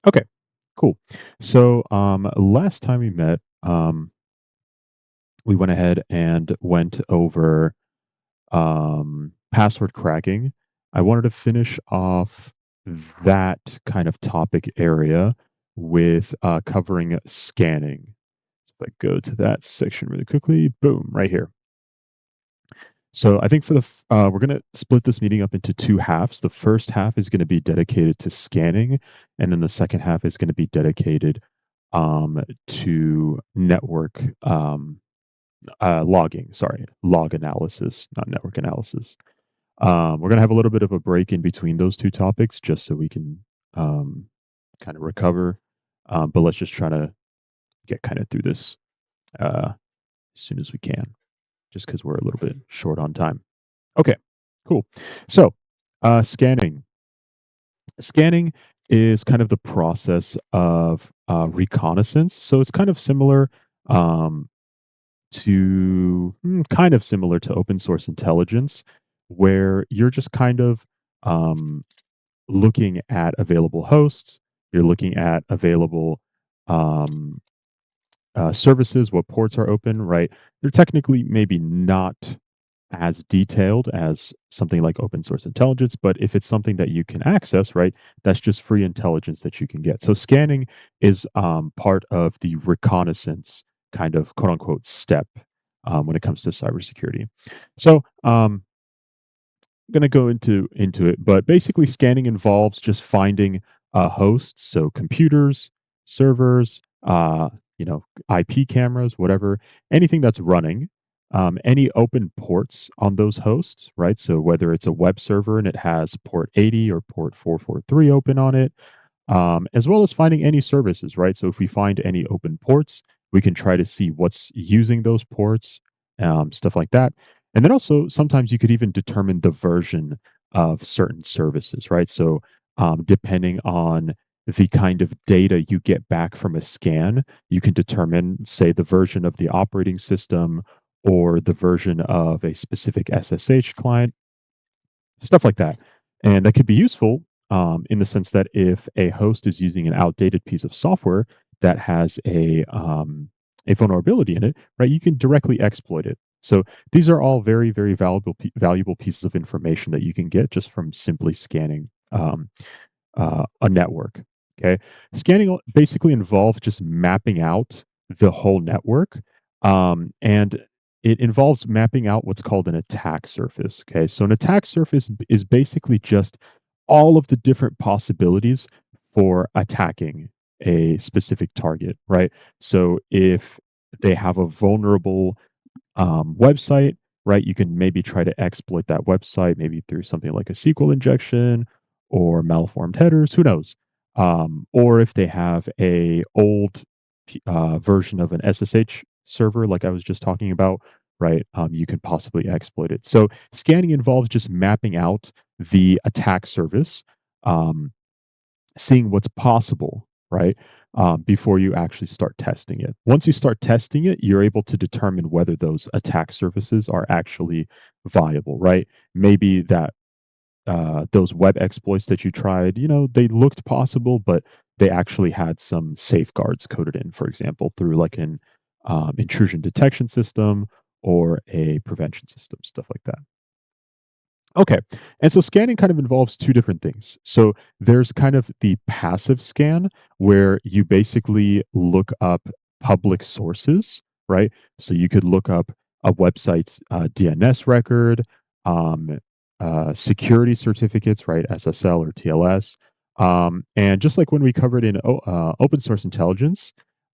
Okay, cool. So, last time we met, we went ahead and went over password cracking. I wanted to finish off that kind of topic area with covering scanning. So if I go to that section really quickly, boom, right here. So I think we're going to split this meeting up into two halves. The first half is going to be dedicated to scanning, and then the second half is going to be dedicated to network logging. Sorry, log analysis, not network analysis. We're going to have a little bit of a break in between those two topics, just so we can um, kind of recover. But let's just try to get kind of through this as soon as we can, just because we're a little bit short on time. Okay, cool. So, scanning. Scanning is kind of the process of reconnaissance. So it's kind of similar um, kind of similar to open source intelligence, where you're just kind of um, looking at available hosts. You're looking at available um, services, what ports are open, right? They're technically maybe not as detailed as something like open source intelligence, but if it's something that you can access, right, that's just free intelligence that you can get. So scanning is part of the reconnaissance kind of quote unquote step when it comes to cybersecurity. So going to go into it, but basically scanning involves just finding hosts, so computers, servers, IP cameras, whatever, anything that's running, any open ports on those hosts, right? So whether it's a web server and it has port 80 or port 443 open on it, as well as finding any services, right? So if we find any open ports, we can try to see what's using those ports, stuff like that. And then also sometimes you could even determine the version of certain services, right? So depending on the kind of data you get back from a scan, you can determine, say, the version of the operating system or the version of a specific SSH client, stuff like that. And that could be useful in the sense that if a host is using an outdated piece of software that has a vulnerability in it, right, you can directly exploit it. So these are all very, very valuable pieces of information that you can get just from simply scanning a network. Okay. Scanning basically involves just mapping out the whole network. And it involves mapping out what's called an attack surface. Okay. So an attack surface is basically just all of the different possibilities for attacking a specific target, right? So if they have a vulnerable website, right? You can maybe try to exploit that website, maybe through something like a SQL injection or malformed headers. Who knows? Or if they have a old version of an SSH server, like I was just talking about, right? You can possibly exploit it. So scanning involves just mapping out the attack service. Um, Seeing what's possible, right? Before you actually start testing it. Once you start testing it, you're able to determine whether those attack surfaces are actually viable, right? Maybe that those web exploits that you tried, they looked possible, but they actually had some safeguards coded in, for example, through like an intrusion detection system or a prevention system, stuff like that. Okay. And so scanning kind of involves two different things. So there's kind of the passive scan where you basically look up public sources, right? So you could look up a website's DNS record, um, security certificates, right? SSL or TLS. And just like when we covered in open source intelligence,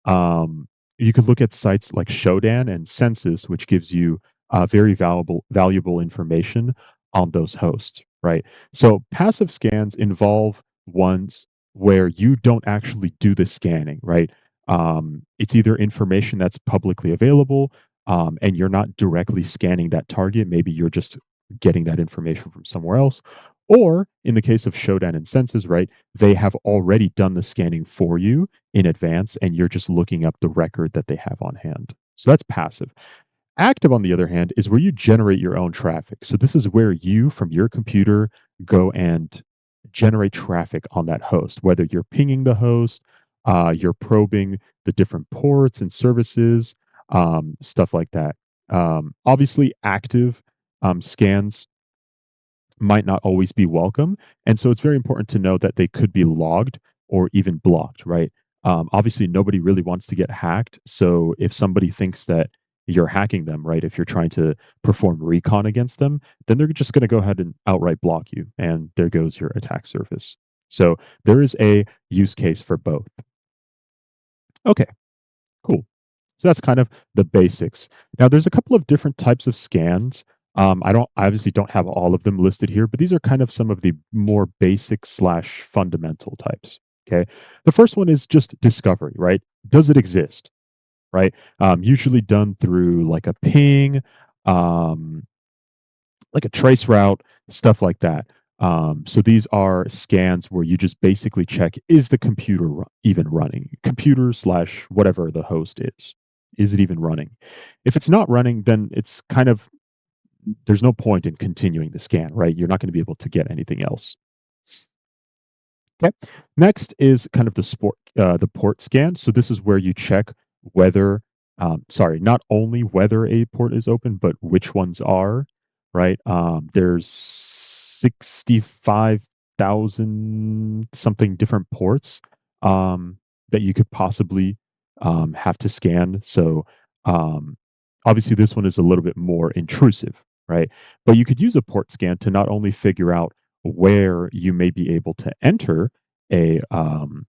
you could look at sites like Shodan and Census, which gives you very valuable information on those hosts, right? So passive scans involve ones where you don't actually do the scanning, right? It's either information that's publicly available, and you're not directly scanning that target. Maybe you're just getting that information from somewhere else. Or in the case of Shodan and Census, right, they have already done the scanning for you in advance, and you're just looking up the record that they have on hand. So that's passive. Active, on the other hand, is where you generate your own traffic. So this is where you, from your computer, go and generate traffic on that host, whether you're pinging the host, you're probing the different ports and services, stuff like that. Obviously, active scans might not always be welcome. And so it's very important to know that they could be logged or even blocked, right? Obviously, nobody really wants to get hacked. So if somebody thinks that you're hacking them, right, if you're trying to perform recon against them, then they're just going to go ahead and outright block you. And there goes your attack surface. So there is a use case for both. Okay, cool. So that's kind of the basics. Now, there's a couple of different types of scans. I obviously don't have all of them listed here, but these are kind of some of the more basic slash fundamental types. Okay. The first one is just discovery, right? Does it exist? Right. Usually done through like a ping, um, like a trace route, stuff like that. So these are scans where you just basically check, is the computer even running? Computer slash whatever the host is. Is it even running? If it's not running, then it's kind of, there's no point in continuing the scan, right? You're not going to be able to get anything else. Okay. Next is kind of the port scan. So this is where you check whether, sorry, not only whether a port is open, but which ones are. Right. There's 65,000 something different ports that you could possibly have to scan. So um, obviously, this one is a little bit more intrusive, right? But you could use a port scan to not only figure out where you may be able to enter a um,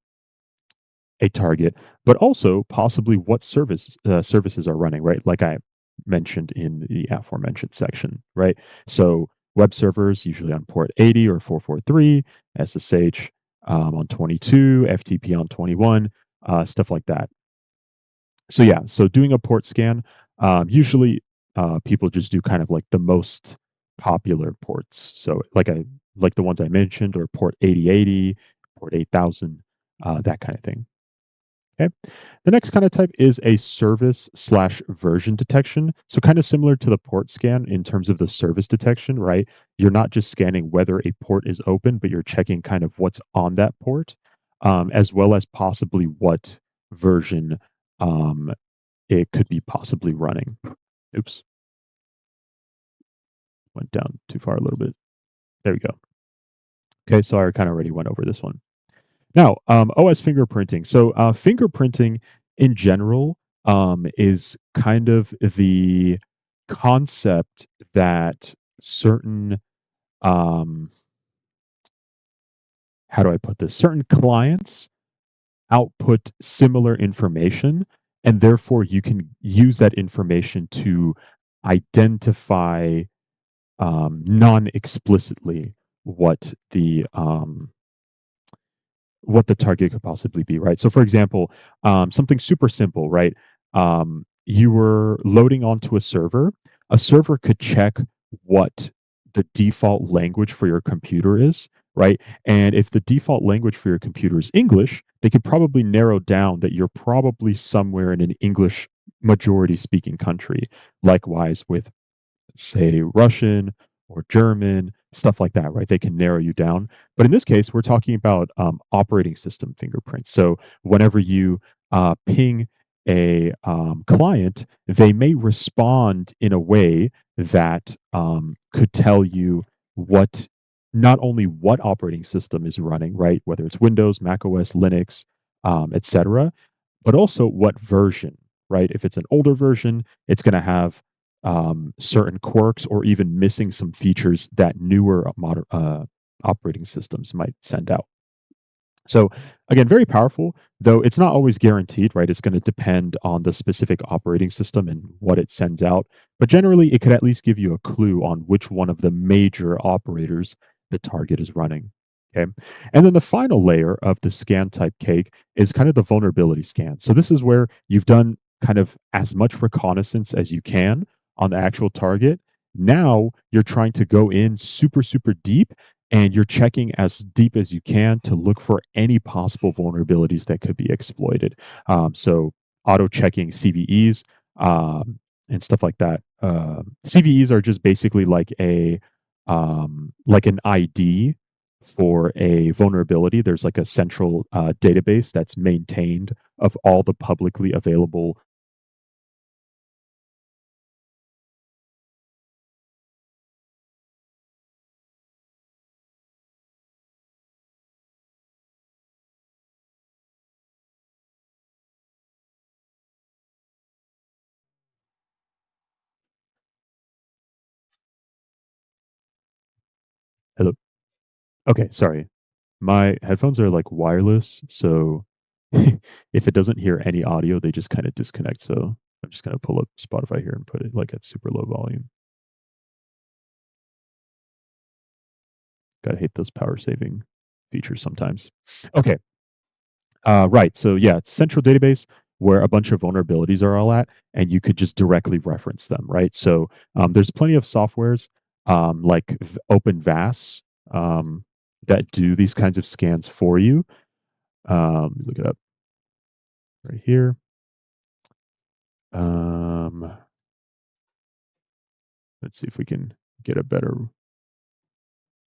a target, but also possibly what services are running, right? Like I mentioned in the aforementioned section, right? So web servers usually on port 80 or 443, SSH on 22, FTP on 21, stuff like that. So yeah, so doing a port scan, usually people just do kind of like the most popular ports. So like the ones I mentioned, or port 8080, port 8000, that kind of thing. Okay. The next kind of type is a service slash version detection. So kind of similar to the port scan in terms of the service detection, right? You're not just scanning whether a port is open, but you're checking kind of what's on that port, as well as possibly what version um, it could be possibly running. Oops, went down too far a little bit. There we go. Okay, so I kind of already went over this one. Now, OS fingerprinting. So, fingerprinting in general is kind of the concept that certain, um, how do I put this? Certain clients output similar information, and therefore you can use that information to identify non explicitly what the target could possibly be, right? So, for example, something super simple, right? You were loading onto a server. A server could check what the default language for your computer is, right? And if the default language for your computer is English, they could probably narrow down that you're probably somewhere in an English majority speaking country. Likewise, with say Russian or German, stuff like that, right? They can narrow you down. But in this case, we're talking about operating system fingerprints. So whenever you ping a client, they may respond in a way that could tell you what not only what operating system is running, right? Whether it's Windows, Mac OS, Linux, etc., but also what version, right? If it's an older version, it's going to have certain quirks or even missing some features that newer operating systems might send out. So again, very powerful, though it's not always guaranteed, right? It's going to depend on the specific operating system and what it sends out. But generally, it could at least give you a clue on which one of the major operators the target is running. Okay. And then the final layer of the scan type cake is kind of the vulnerability scan. So this is where you've done kind of as much reconnaissance as you can on the actual target. Now you're trying to go in super, super deep, and you're checking as deep as you can to look for any possible vulnerabilities that could be exploited. So auto checking CVEs and stuff like that. CVEs are just basically like an ID for a vulnerability, there's like a central database that's maintained of all the publicly available. Hello. Okay, sorry. My headphones are like wireless, so if it doesn't hear any audio, they just kind of disconnect. So I'm just gonna pull up Spotify here and put it like at super low volume. Gotta hate those power saving features sometimes. Okay, right. So yeah, it's central database where a bunch of vulnerabilities are all at, and you could just directly reference them, right? So there's plenty of softwares like OpenVAS that do these kinds of scans for you. Look it up right here. Um, let's see if we can get a better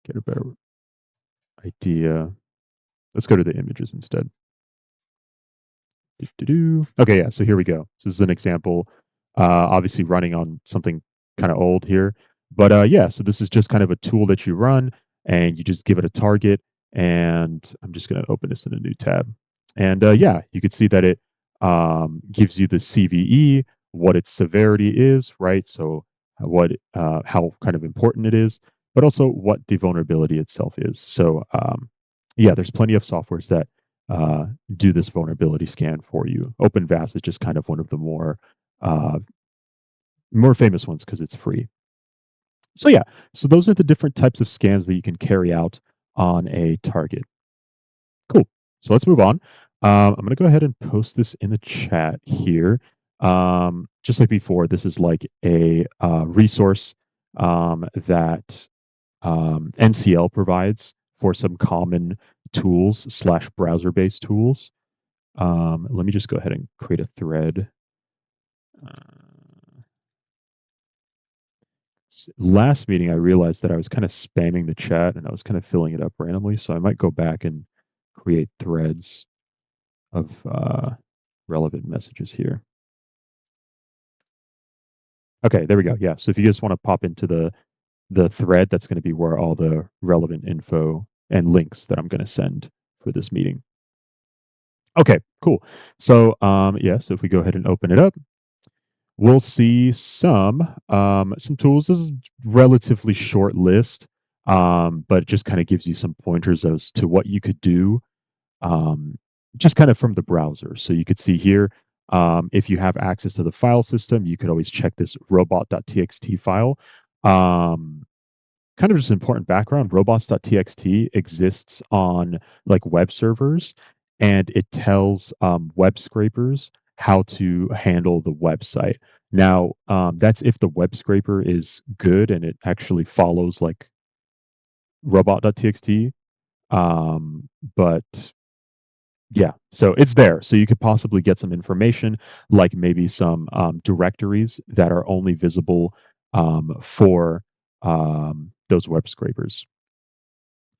get a better idea. Let's go to the images instead. Doo-doo-doo. Okay, yeah. So here we go. So this is an example. Obviously, running on something kind of old here, but yeah. So this is just kind of a tool that you run, and you just give it a target. And I'm just going to open this in a new tab. And yeah, you can see that it gives you the CVE, what its severity is, right? So how kind of important it is, but also what the vulnerability itself is. So yeah, there's plenty of softwares that uh, do this vulnerability scan for you. OpenVAS is just kind of one of the uh, more famous ones because it's free. So yeah, so those are the different types of scans that you can carry out on a target. Cool. So let's move on. I'm going to go ahead and post this in the chat here. Just like before, this is like a resource that NCL provides for some common tools slash browser based tools. Let me just go ahead and create a thread. Uh, Last meeting, I realized that I was kind of spamming the chat and I was kind of filling it up randomly. So I might go back and create threads of relevant messages here. Okay, there we go. Yeah. So if you just want to pop into the thread, that's going to be where all the relevant info and links that I'm going to send for this meeting. Okay, cool. So yeah, so if we go ahead and open it up, we'll see some tools. This is relatively short list, but it just kind of gives you some pointers as to what you could do, um, just kind of from the browser. So you could see here, if you have access to the file system, you could always check this robot.txt file. Um, Kind of just important background, robots.txt exists on like web servers, and it tells web scrapers how to handle the website. Now, that's if the web scraper is good and it actually follows like robot.txt. But yeah, so it's there. So you could possibly get some information, like maybe some directories that are only visible for those web scrapers.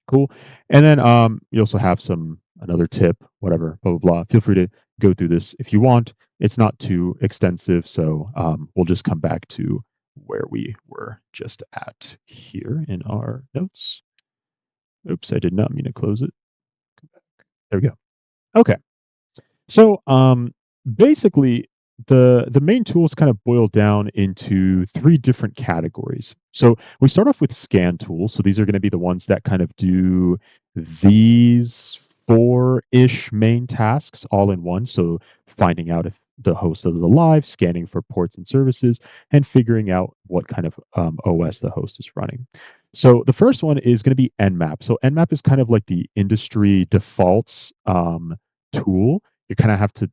Cool. And then you also have some another tip, whatever, blah blah blah. Feel free to go through this if you want. It's not too extensive, so we'll just come back to where we were just at here in our notes. Oops, I did not mean to close it. There we go. Okay. So, basically, the main tools kind of boil down into three different categories. So we start off with scan tools. So these are going to be the ones that kind of do these four-ish main tasks all in one. So finding out if the host is alive, scanning for ports and services, and figuring out what kind of OS the host is running. So the first one is going to be Nmap. So Nmap is kind of like the industry defaults tool. You kind of have to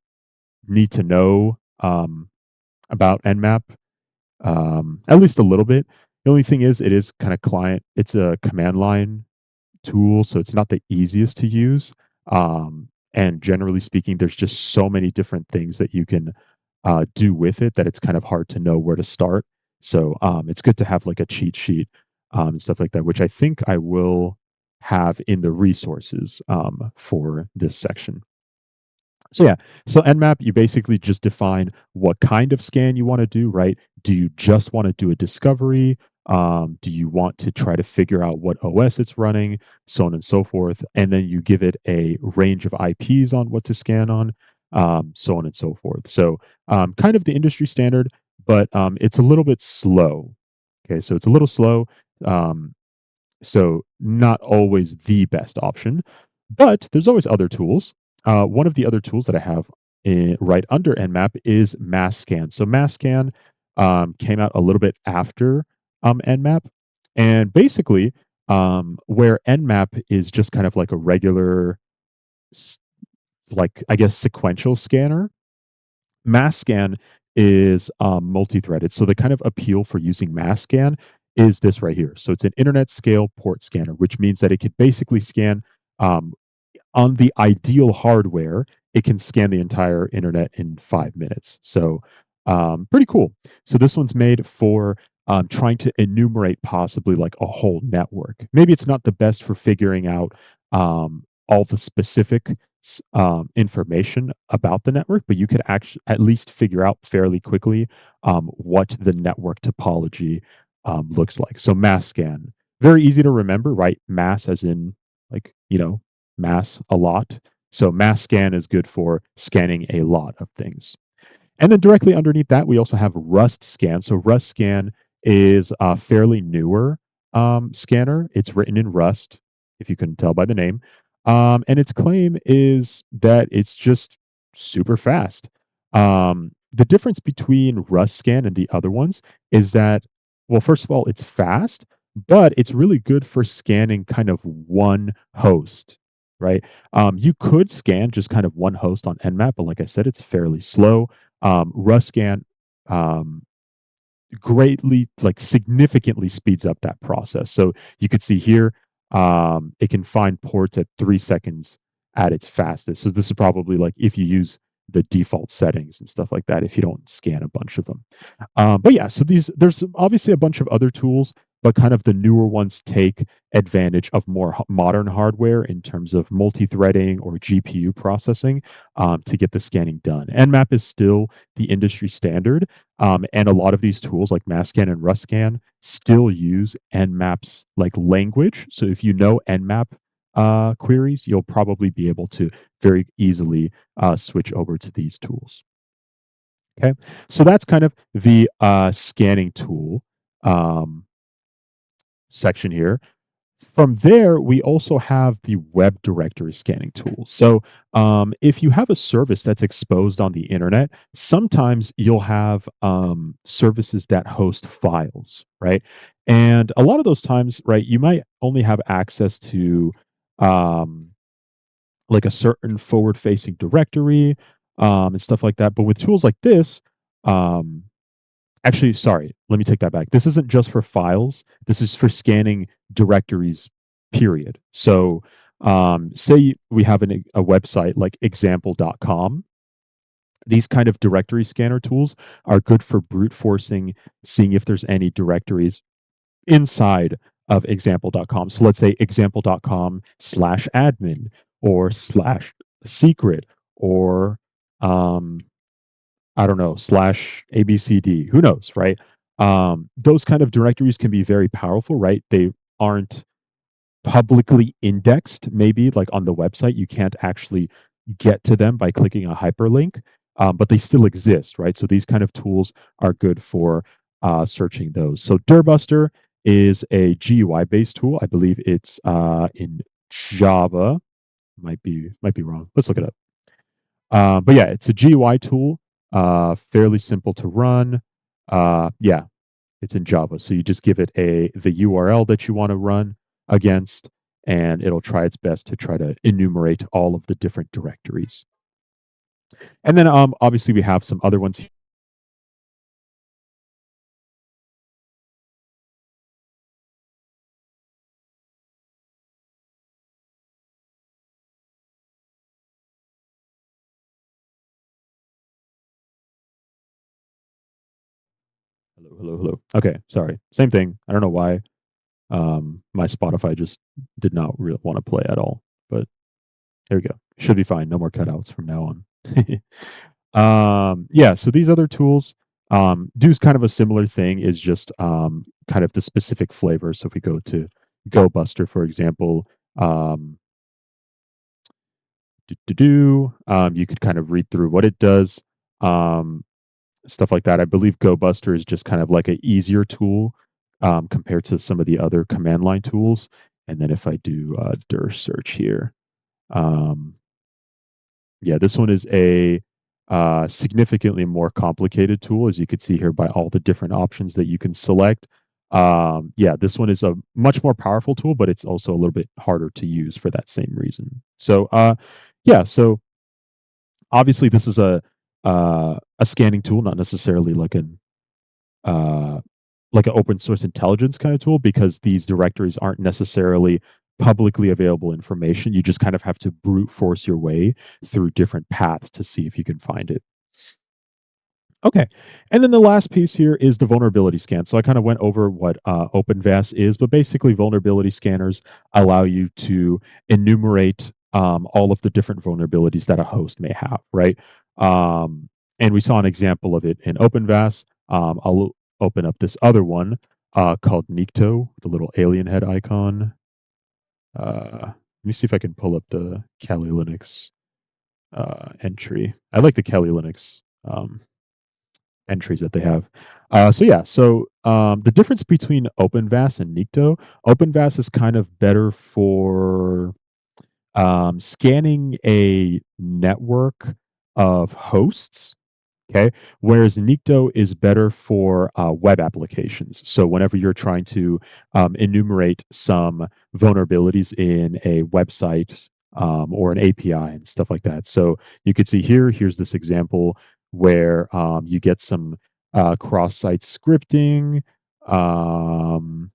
need to know about Nmap, at least a little bit. The only thing is, it is kind of client. It's a command line tool, so it's not the easiest to use. And generally speaking, there's just so many different things that you can do with it that it's kind of hard to know where to start. So it's good to have like a cheat sheet and stuff like that, which I think I will. have in the resources for this section. So yeah, so Nmap, you basically just define what kind of scan you want to do, right? Do you just want to do a discovery? Do you want to try to figure out what OS it's running, so on and so forth? And then you give it a range of IPs on what to scan on, so on and so forth. So kind of the industry standard, but it's a little bit slow. Okay, so it's a little slow. Um, so not always the best option, but there's always other tools. One of the other tools that I have right under Nmap is Mass Scan. So Mass Scan came out a little bit after Nmap, and basically where Nmap is just kind of like a regular, like I guess sequential scanner. Mass scan is multi-threaded. So the kind of appeal for using mass scan is this right here. So it's an internet scale port scanner, which means that it could basically scan um, on the ideal hardware, it can scan the entire internet in 5 minutes. So, pretty cool. So, this one's made for trying to enumerate possibly like a whole network. Maybe it's not the best for figuring out all the specific information about the network, but you could actually at least figure out fairly quickly what the network topology looks like. So, mass scan, very easy to remember, right? Mass as in like, mass a lot. So mass scan is good for scanning a lot of things. And then directly underneath that, we also have Rust Scan. So Rust Scan is a fairly newer scanner. It's written in Rust, if you couldn't tell by the name. And its claim is that it's just super fast. The difference between Rust Scan and the other ones is that, well, first of all, it's fast, but it's really good for scanning kind of one host, right? You could scan just kind of one host on Nmap, but like I said, it's fairly slow. Ruscan um, greatly, like significantly speeds up that process. So you could see here, it can find ports at 3 seconds at its fastest. So this is probably like if you use the default settings and stuff like that, if you don't scan a bunch of them. But yeah, so there's obviously a bunch of other tools, but kind of the newer ones take advantage of more modern hardware in terms of multi-threading or GPU processing to get the scanning done. Nmap is still the industry standard, and a lot of these tools like MassScan and RustScan still use Nmap's like language. So if you know Nmap queries, you'll probably be able to very easily switch over to these tools. Okay, so that's kind of the scanning tool um, section here. From there, we also have the web directory scanning tool. So, if you have a service that's exposed on the internet, sometimes you'll have services that host files, right? And a lot of those times, right, you might only have access to um, like a certain forward facing directory and stuff like that. But with tools like this, um, actually, sorry, let me take that back. This isn't just for files. This is for scanning directories, period. So, say we have a website like example.com. These kind of directory scanner tools are good for brute forcing, seeing if there's any directories inside of example.com. So let's say example.com/admin or slash secret or um, I don't know, slash ABCD, who knows, right? Those kind of directories can be very powerful, right? They aren't publicly indexed, maybe like on the website. You can't actually get to them by clicking a hyperlink, but they still exist, right? So these kind of tools are good for searching those. So Dirbuster is a GUI based tool. I believe it's in Java. Might be wrong. Let's look it up. But yeah, it's a GUI tool, fairly simple to run. Yeah, it's in Java. So you just give it the URL that you want to run against, and it'll try its best to try to enumerate all of the different directories. And then obviously we have some other ones. Hello, hello, hello. Okay, sorry. Same thing. I don't know why My Spotify just did not want to play at all. But there we go. Should be fine. No more cutouts from now on. Yeah, so these other tools do kind of a similar thing, is just kind of the specific flavor. So if we go to GoBuster, for example, um, you could kind of read through what it does, um, stuff like that. I believe GoBuster is just kind of like an easier tool compared to some of the other command line tools. And then if I do dir search here, um, yeah, this one is a significantly more complicated tool, as you can see here by all the different options that you can select. Yeah, this one is a much more powerful tool, but it's also a little bit harder to use for that same reason. So, yeah, so obviously this is a scanning tool, not necessarily uh, like an open source intelligence kind of tool, because these directories aren't necessarily publicly available information. You just kind of have to brute force your way through different paths to see if you can find it. Okay. And then the last piece here is the vulnerability scan. So I kind of went over what OpenVAS is, but basically, vulnerability scanners allow you to enumerate all of the different vulnerabilities that a host may have, right? Um, and we saw an example of it in OpenVAS. I'll open up this other one called Nikto, the little alien head icon. Let me see if I can pull up the Kali Linux entry. I like the Kali Linux entries that they have. So yeah, so the difference between OpenVAS and Nikto, OpenVAS is kind of better for scanning a network of hosts. Okay. Whereas Nikto is better for web applications. So whenever you're trying to enumerate some vulnerabilities in a website or an API and stuff like that. So you could see here, here's this example where you get some cross site scripting. Um,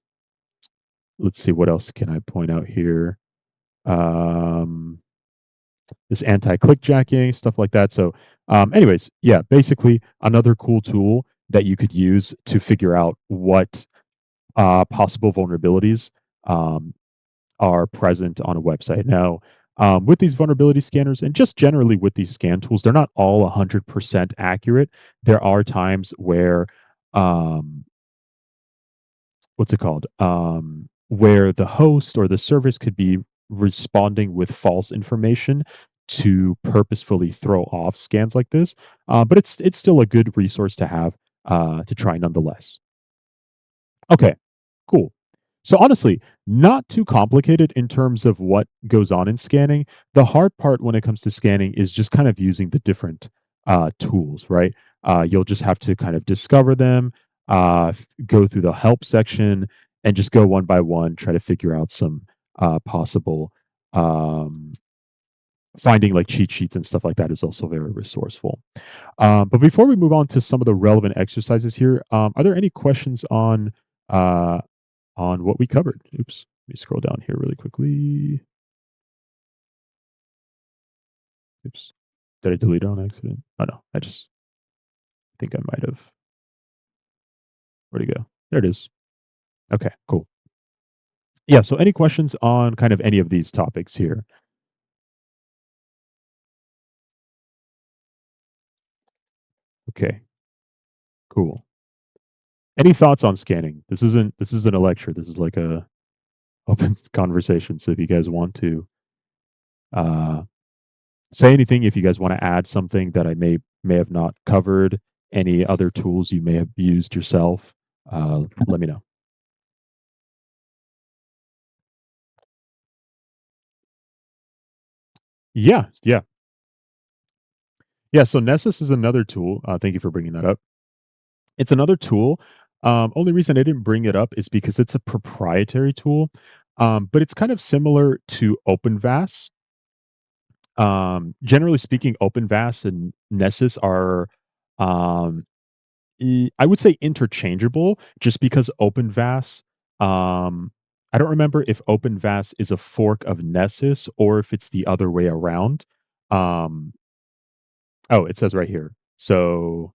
let's see, what else can I point out here? Um, this anti-click jacking, stuff like that. So, anyways, yeah, basically another cool tool that you could use to figure out what possible vulnerabilities um, are present on a website. Now, with these vulnerability scanners and just generally with these scan tools, they're not all 100% accurate. There are times where um, what's it called? Where the host or the service could be responding with false information to purposefully throw off scans like this. But it's still a good resource to have to try nonetheless. Okay, cool. So honestly, not too complicated in terms of what goes on in scanning. The hard part when it comes to scanning is just kind of using the different tools, right? You'll just have to kind of discover them, go through the help section, and just go one by one, try to figure out some possible um, finding like cheat sheets and stuff like that is also very resourceful. But before we move on to some of the relevant exercises here, are there any questions uh, on what we covered? Oops, let me scroll down here really quickly. Oops, did I delete it on accident? Oh no, I just think I might have. Where'd it go? There it is. Okay, cool. Yeah. So, any questions on kind of any of these topics here? Okay, cool. Any thoughts on scanning? This isn't a lecture. This is like a open conversation. So if you guys want to uh, say anything, if you guys want to add something that I may have not covered, any other tools you may have used yourself, let me know. Yeah, yeah, yeah. So Nessus is another tool. Thank you for bringing that up. It's another tool. Only reason I didn't bring it up is because it's a proprietary tool, but it's kind of similar to OpenVAS. Generally speaking, OpenVAS and Nessus are, um, I would say, interchangeable, just because OpenVAS. Um, I don't remember if OpenVAS is a fork of Nessus or if it's the other way around. Um, oh, it says right here. So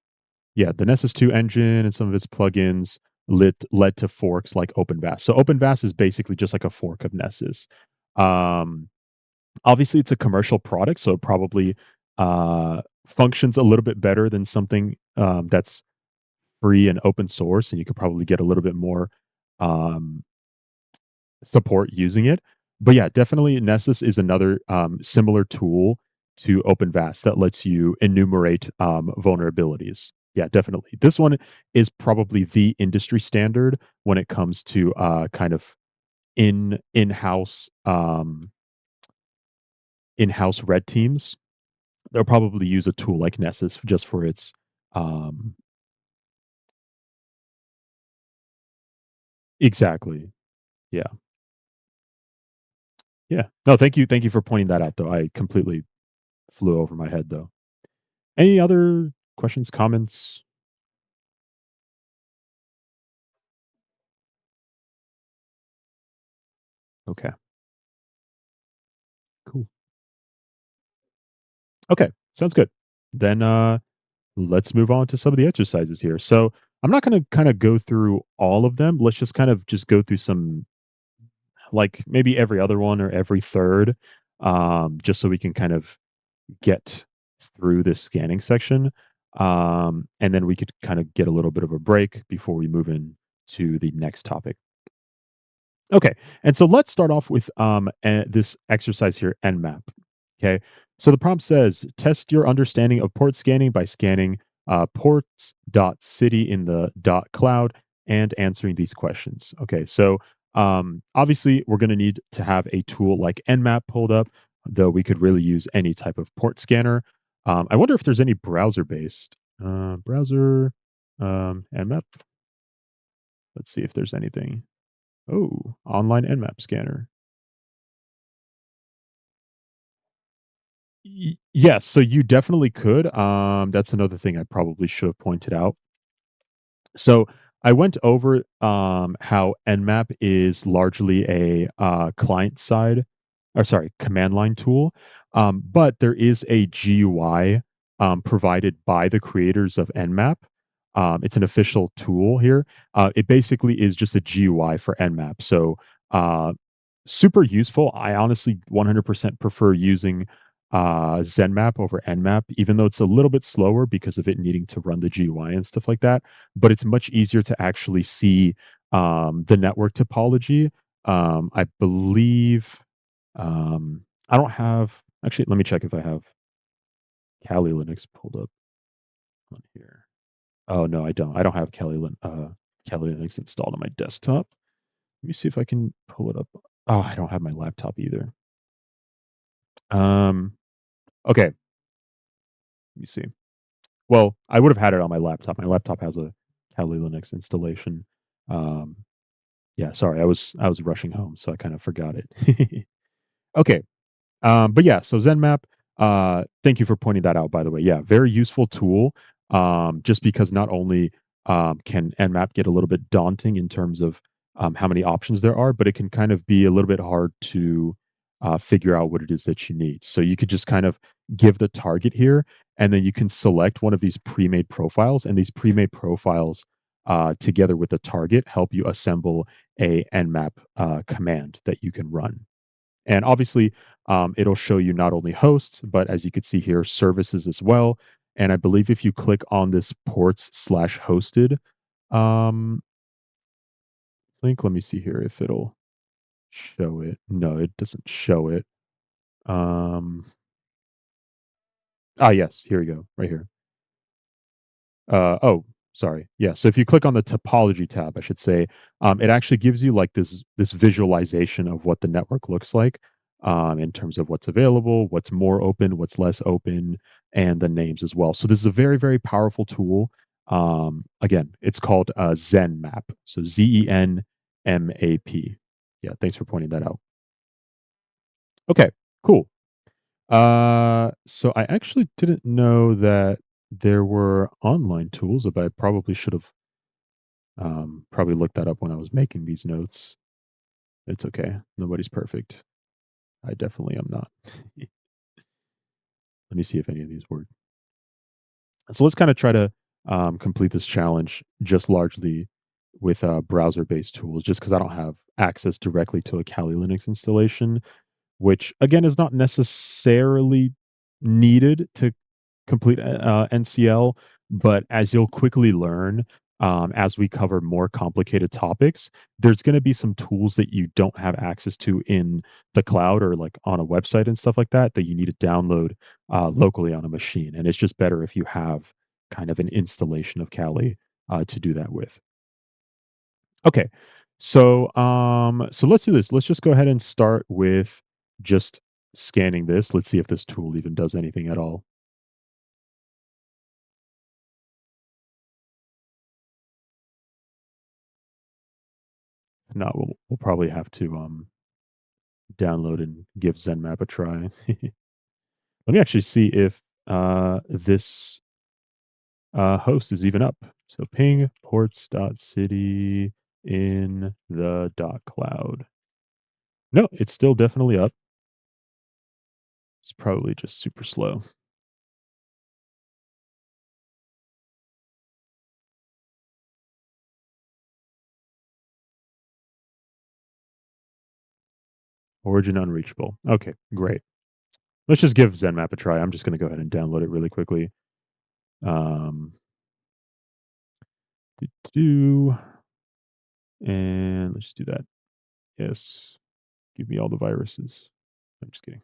yeah, the Nessus 2 engine and some of its plugins. led to forks like OpenVAS. So OpenVAS is basically just like a fork of Nessus. Um, Obviously, it's a commercial product, so it probably functions a little bit better than something that's free and open source, and you could probably get a little bit more um, support using it. But yeah, definitely Nessus is another similar tool to OpenVAS that lets you enumerate vulnerabilities. Yeah, definitely. This one is probably the industry standard when it comes to kind of in-house in-house red teams. They'll probably use a tool like Nessus just for its um, exactly. Yeah. Yeah. No, thank you for pointing that out though. I completely flew over my head though. Any other questions, comments? Okay, cool. Okay, sounds good. Then let's move on to some of the exercises here. So I'm not going to kind of go through all of them. Let's just kind of just go through some, like maybe every other one or every third, just so we can kind of get through this scanning section. And then we could kind of get a little bit of a break before we move in to the next topic. Okay, and so let's start off with this exercise here, Nmap. Okay, so the prompt says test your understanding of port scanning by scanning ports dot city in the dot cloud and answering these questions. Okay, so obviously we're going to need to have a tool like Nmap pulled up, though we could really use any type of port scanner. I wonder if there's any browser based browser Nmap. Let's see if there's anything. Oh, online Nmap scanner. Yes, so you definitely could. That's another thing I probably should have pointed out. So I went over how Nmap is largely a client side, or sorry, command line tool, but there is a GUI provided by the creators of Nmap. It's an official tool here. It basically is just a GUI for Nmap. So uh, super useful. I honestly 100% prefer using ZenMap over Nmap, even though it's a little bit slower because of it needing to run the GUI and stuff like that. But it's much easier to actually see the network topology. I believe I don't have. Actually, let me check if I have Kali Linux pulled up on here. Oh no, I don't. I don't have Kali Linux installed on my desktop. Let me see if I can pull it up. Oh, I don't have my laptop either. Um, okay, let me see. Well, I would have had it on my laptop. My laptop has a Kali Linux installation. Um, yeah, sorry, I was rushing home, so I kind of forgot it. Okay, but yeah, so ZenMap, thank you for pointing that out, by the way. Yeah, very useful tool. Just because not only can Nmap get a little bit daunting in terms of how many options there are, but it can kind of be a little bit hard to figure out what it is that you need. So you could just kind of give the target here, and then you can select one of these pre-made profiles, and these pre-made profiles together with the target help you assemble a Nmap command that you can run. And obviously, it'll show you not only hosts, but as you can see here, services as well. And I believe if you click on this ports slash hosted um, link, let me see here if it'll show it. No, it doesn't show it. Um, yes, here we go, right here. Oh, sorry. Yeah. So if you click on the topology tab, I should say, it actually gives you like this visualization of what the network looks like in terms of what's available, what's more open, what's less open, and the names as well. So this is a very very powerful tool. Again, it's called Zen Map. So ZenMap. Yeah. Thanks for pointing that out. Okay. Cool. So I actually didn't know that there were online tools, but I probably should have probably looked that up when I was making these notes. It's okay. Nobody's perfect. I definitely am not. Let me see if any of these work. So let's kind of try to complete this challenge just largely with browser-based tools just because I don't have access directly to a Kali Linux installation, which again is not necessarily needed to complete NCL. But as you'll quickly learn, as we cover more complicated topics, there's going to be some tools that you don't have access to in the cloud or like on a website and stuff like that that you need to download locally on a machine. And it's just better if you have kind of an installation of Kali to do that with. Okay. So let's do this. Let's just go ahead and start with just scanning this. Let's see if this tool even does anything at all. If not, we'll probably have to download and give ZenMap a try. Let me actually see if this host is even up. So ping ports.city in the dot cloud. No, it's still definitely up. It's probably just super slow. Origin unreachable. Okay, great. Let's just give ZenMap a try. I'm just going to go ahead and download it really quickly. Um, do and let's do that. Yes, give me all the viruses. I'm just kidding.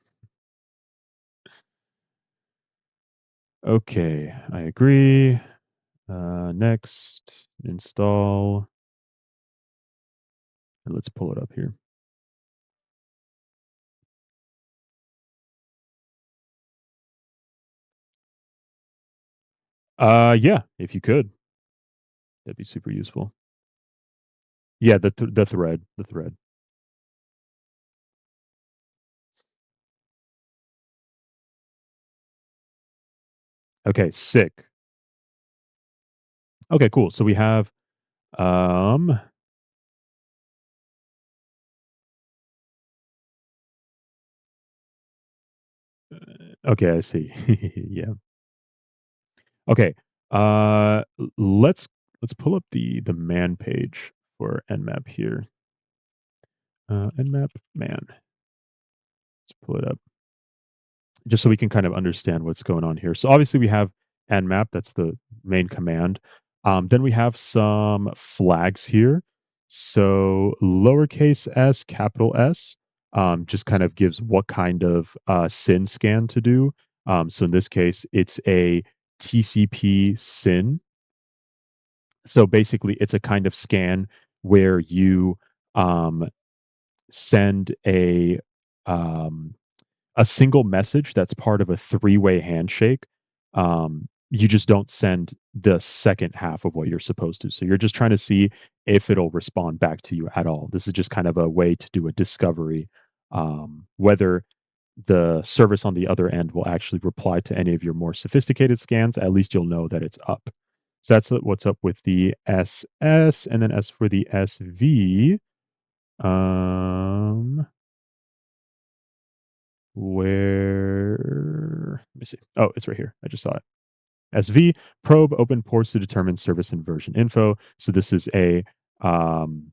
Okay, I agree. Next, install, and let's pull it up here. Yeah, if you could, that'd be super useful. Yeah, the thread. Okay, sick. Okay, cool. So we have um. Okay, I see. Yeah. Okay. Let's pull up the man page for Nmap here. Nmap man. Let's pull it up just so we can kind of understand what's going on here. So obviously we have Nmap. That's the main command. Then we have some flags here. So lowercase s, capital S, just kind of gives what kind of SYN scan to do. So in this case, it's a TCP SYN. So basically, it's a kind of scan where you um, send um, a single message that's part of a three-way handshake. You just don't send the second half of what you're supposed to. So you're just trying to see if it'll respond back to you at all. This is just kind of a way to do a discovery, whether the service on the other end will actually reply to any of your more sophisticated scans. At least you'll know that it's up. So that's what's up with the SS. And then as for the SV, um, where let me see. Oh, it's right here. I just saw it. SV probe open ports to determine service and version info. So this is a um,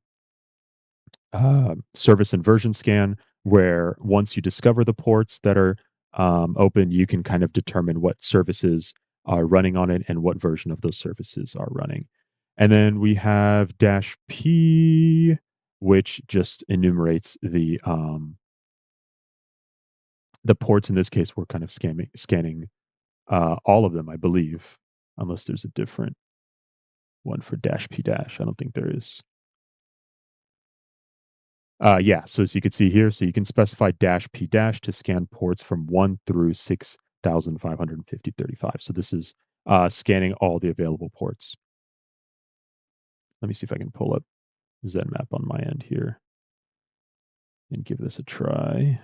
service and version scan where once you discover the ports that are open, you can kind of determine what services are running on it and what version of those services are running. And then we have dash P, which just enumerates the ports. In this case, we're kind of scanning all of them, I believe, unless there's a different one for dash P dash. I don't think there is. Yeah, so as you can see here, so you can specify dash P dash to scan ports from 1 through 6,550 35. So this is scanning all the available ports. Let me see if I can pull up ZenMap on my end here and give this a try.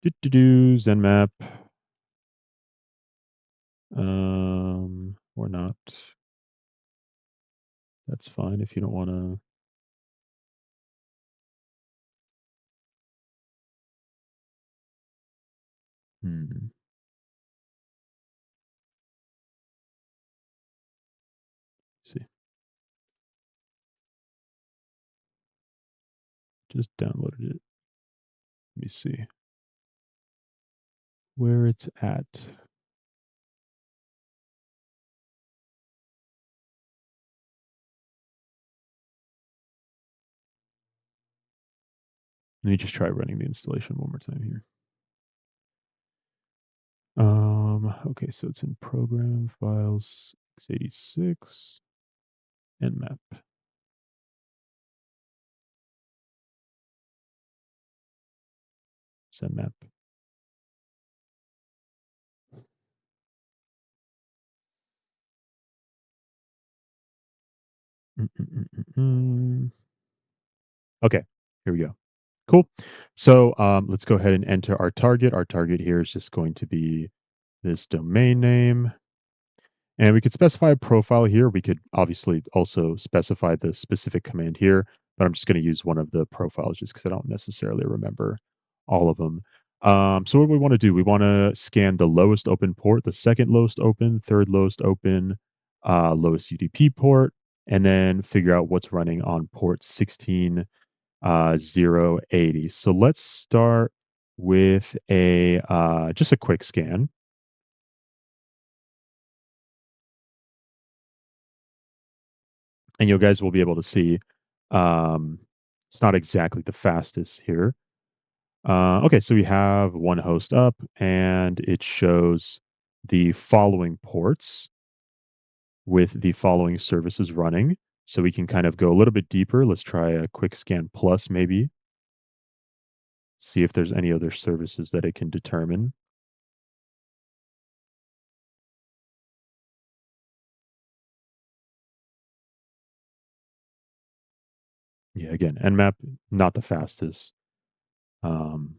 ZenMap. Or not. That's fine if you don't want to. Hmm. See. just downloaded it. Let me see where it's at. Let me just try running the installation one more time here. Okay, so it's in program files x86 and map. Send map. Mm, mm, mm, mm, mm. Okay, here we go. Cool. So let's go ahead and enter our target. Our target here is just going to be this domain name. And we could specify a profile here. We could obviously also specify the specific command here, but I'm just going to use one of the profiles just because I don't necessarily remember all of them. So what we want to do, we want to scan the lowest open port, the second lowest open, third lowest open, lowest UDP port, and then figure out what's running on port 16080. So let's start with a just a quick scan. And you guys will be able to see um, it's not exactly the fastest here. Okay, so we have one host up, and it shows the following ports with the following services running. So we can kind of go a little bit deeper. Let's try a quick scan plus, maybe see if there's any other services that it can determine. Yeah, again, Nmap not the fastest. Um,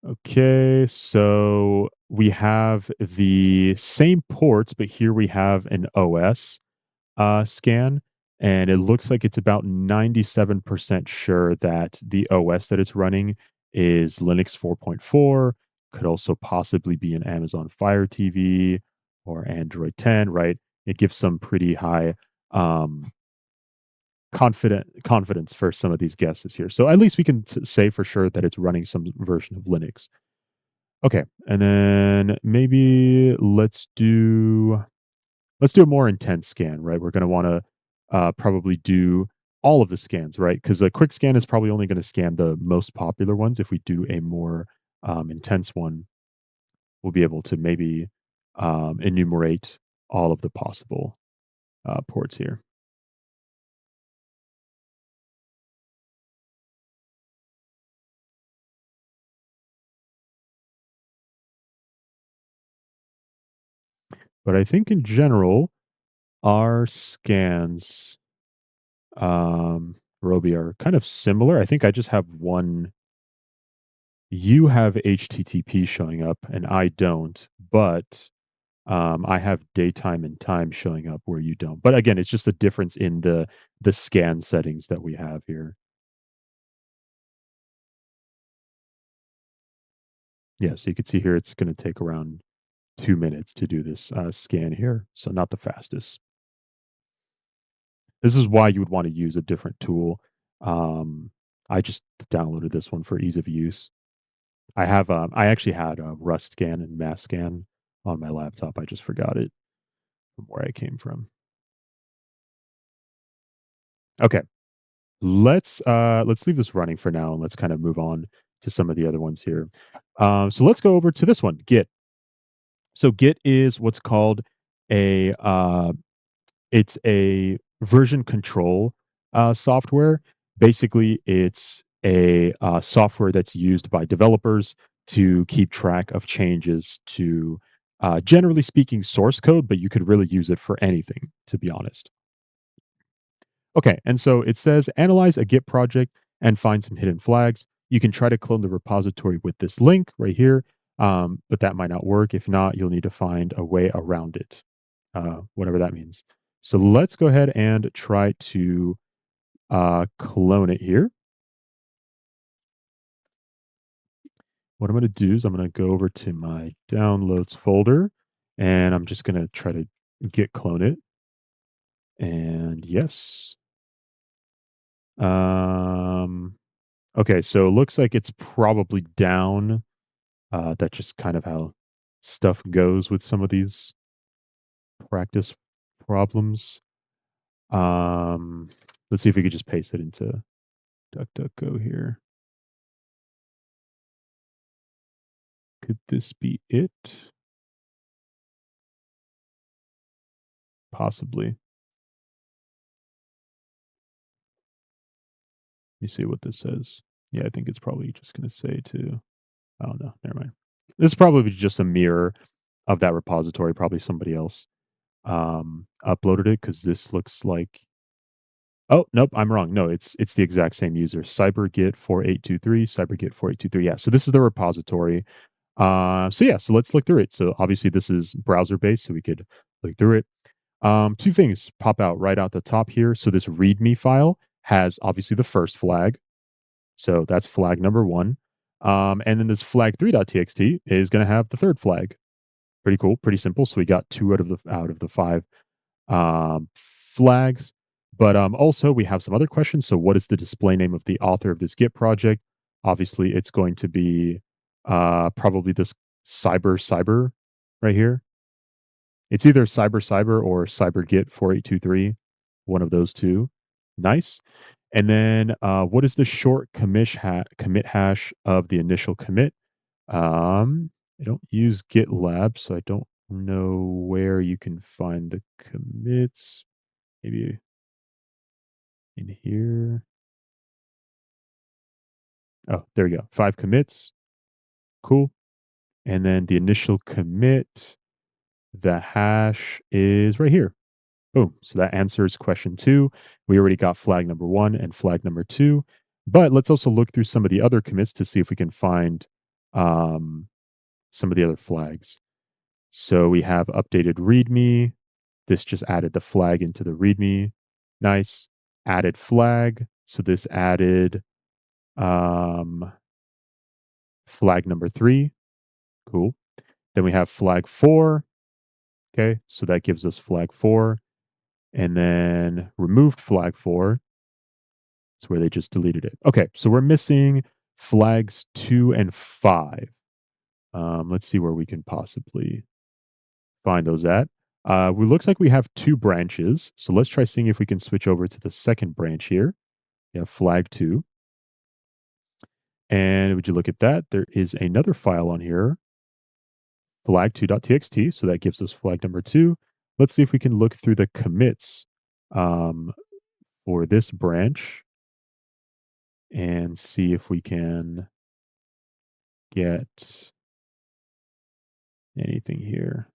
Okay, so we have the same ports, but here we have an OS scan, and it looks like it's about 97% sure that the OS that it's running is Linux 4.4, could also possibly be an Amazon Fire TV or Android 10, right? It gives some pretty high um, confidence for some of these guesses here. So at least we can say for sure that it's running some version of Linux. Okay, and then maybe let's do a more intense scan, right? We're going to want to probably do all of the scans, right? Because a quick scan is probably only going to scan the most popular ones. If we do a more intense one, we'll be able to maybe enumerate all of the possible ports here. But I think in general, our scans, Roby, are kind of similar. I think I just have one. You have HTTP showing up and I don't, but I have daytime and time showing up where you don't. But again, it's just a difference in the scan settings that we have here. Yeah, so you can see here it's going to take around 2 minutes to do this scan here, so not the fastest. This is why you would want to use a different tool. Um, I just downloaded this one for ease of use. I actually had a Rust scan and Mass scan on my laptop. I just forgot it from where I came from. Okay, let's leave this running for now and let's kind of move on to some of the other ones here. So let's go over to this one, Git. So Git is what's called a it's a version control software. Basically, it's a software that's used by developers to keep track of changes to, generally speaking, source code, but you could really use it for anything, to be honest. Okay, and so it says analyze a Git project and find some hidden flags. You can try to clone the repository with this link right here, but that might not work. If not, you'll need to find a way around it, whatever that means. So let's go ahead and try to clone it here. What I'm going to do is I'm going to go over to my downloads folder and I'm just going to try to git clone it. And yes, Um, okay, so it looks like it's probably down. That's just kind of how stuff goes with some of these practice problems. Um, let's see if we could just paste it into DuckDuckGo here. Could this be it? Possibly. Let me see what this says. Yeah, I think it's probably just going to say to. Oh no, never mind. This is probably just a mirror of that repository. Probably somebody else uploaded it because this looks like. Oh nope, I'm wrong. No, it's the exact same user. CyberGit 4823, CyberGit 4823. Yeah, so this is the repository. So yeah, so let's look through it. So obviously this is browser based, so we could look through it. Two things pop out right out the top here. So this README file has obviously the first flag. So that's flag number one. And then this flag 3.txt is going to have the third flag. Pretty cool, pretty simple. So we got two out of the five flags. But also we have some other questions. So what is the display name of the author of this Git project? Obviously, it's going to be probably this cyber right here. It's either cyber or cybergit 4823, one of those two. Nice. And then what is the short commit hash of the initial commit? I don't use GitLab, so I don't know where you can find the commits. Maybe in here. Oh, there we go. 5 commits. Cool. And then the initial commit, the hash is right here. Boom. So that answers question 2. We already got flag number 1 and flag number 2. But let's also look through some of the other commits to see if we can find um, some of the other flags. So we have updated README. This just added the flag into the README. Nice. Added flag. So this added um, flag number 3. Cool. Then we have flag 4. Okay. So that gives us flag 4. And then removed flag 4. It's where they just deleted it. Okay. So we're missing flags 2 and 5. Let's see where we can possibly find those at. We looks like we have 2 branches. So let's try seeing if we can switch over to the second branch here. We have flag 2. And would you look at that? There is another file on here, flag2.txt. So that gives us flag number 2. Let's see if we can look through the commits um, for this branch and see if we can get anything here.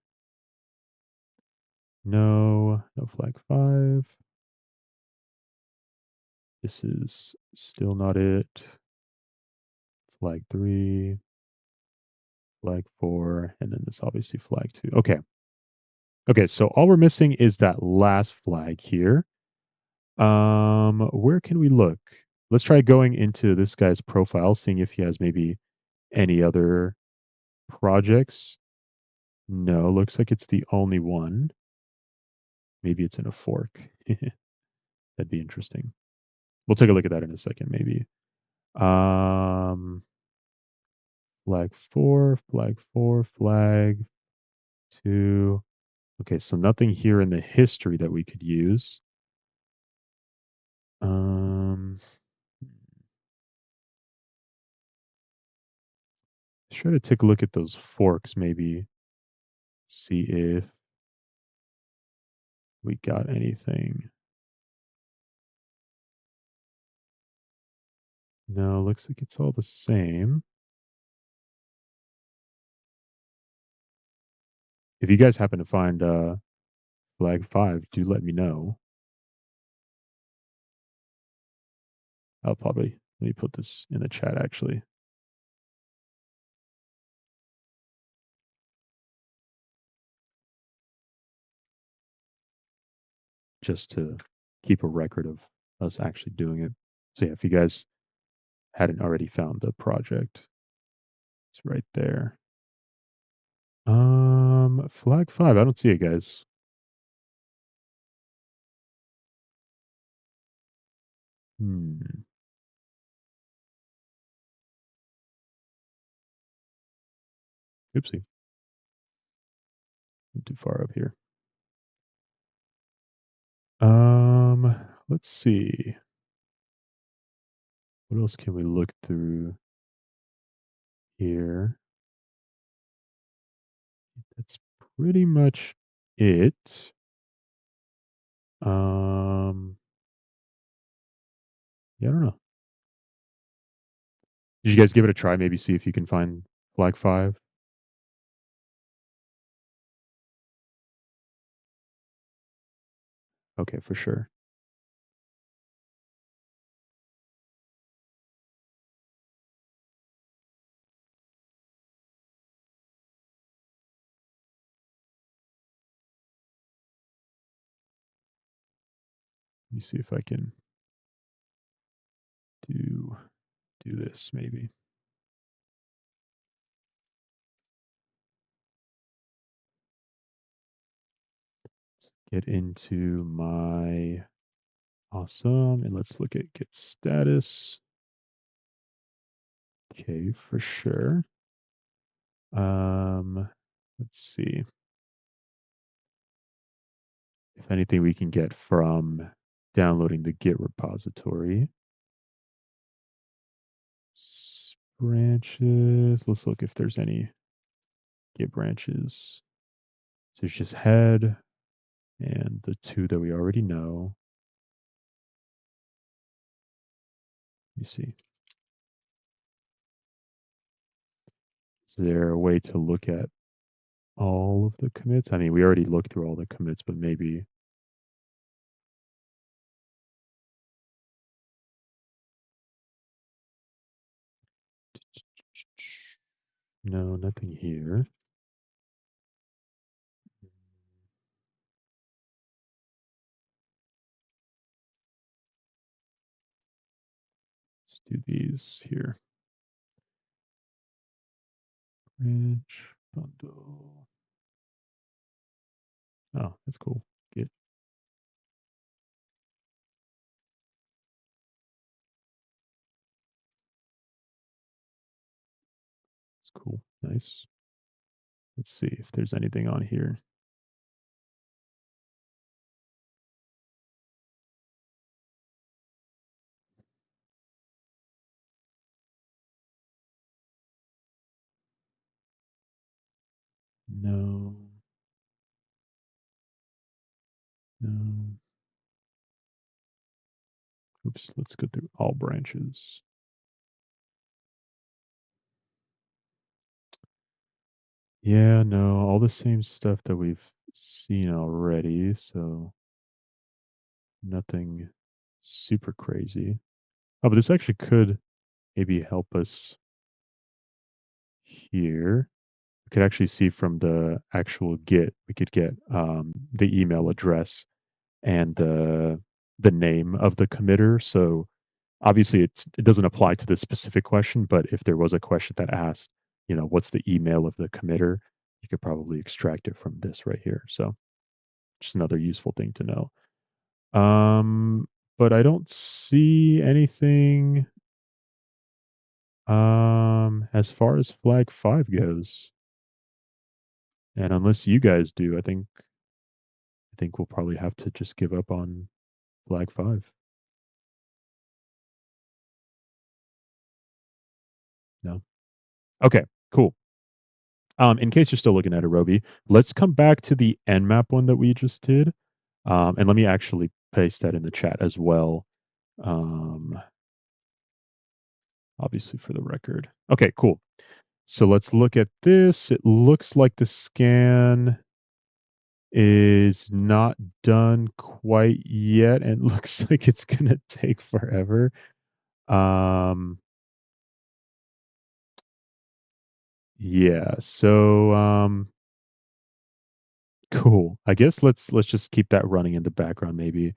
No, no flag 5. This is still not it. Flag 3, flag 4, and then this obviously flag 2. Okay. Okay, so all we're missing is that last flag here. Where can we look? Let's try going into this guy's profile, seeing if he has maybe any other projects. No, looks like it's the only one. Maybe it's in a fork. That'd be interesting. We'll take a look at that in a second, maybe. Um, flag 4, flag 2. Okay, so nothing here in the history that we could use. Um, try to take a look at those forks, maybe see if we got anything. No, looks like it's all the same. If you guys happen to find flag 5, do let me know. I'll probably let me put this in the chat actually, just to keep a record of us actually doing it. So yeah, if you guys hadn't already found the project, it's right there. Flag 5, I don't see it, guys. Hmm. Oopsie. I'm too far up here. Let's see. What else can we look through here? That's pretty much it. Um, yeah, I don't know. Did you guys give it a try? Maybe see if you can find flag 5? Okay, for sure. Let me see if I can do do this maybe. Get into my awesome, and let's look at get status. Okay, for sure. Um, let's see if anything we can get from downloading the Git repository. Branches. Let's look if there's any Git branches. So it's just head and the two that we already know. Let me see. Is there a way to look at all of the commits? I mean, we already looked through all the commits, but maybe no, nothing here. Let's do these here. Branch bundle. Oh, that's cool. Git. It's cool. Nice. Let's see if there's anything on here. No, no. Oops, let's go through all branches. Yeah, no, all the same stuff that we've seen already, so nothing super crazy. Oh, but this actually could maybe help us here. We could actually see from the actual Git, we could get the email address and the name of the committer. So obviously it doesn't apply to this specific question, but if there was a question that asked, what's the email of the committer, you could probably extract it from this right here. So just another useful thing to know. Um, but I don't see anything as far as flag 5 goes. And unless you guys do, I think we'll probably have to just give up on flag 5. No. Okay, cool. In case you're still looking at Arobi, let's come back to the Nmap one that we just did. And let me actually paste that in the chat as well. Um, obviously for the record. Okay, cool. So let's look at this. It looks like the scan is not done quite yet and looks like it's going to take forever. Um, yeah. So cool. I guess let's just keep that running in the background maybe.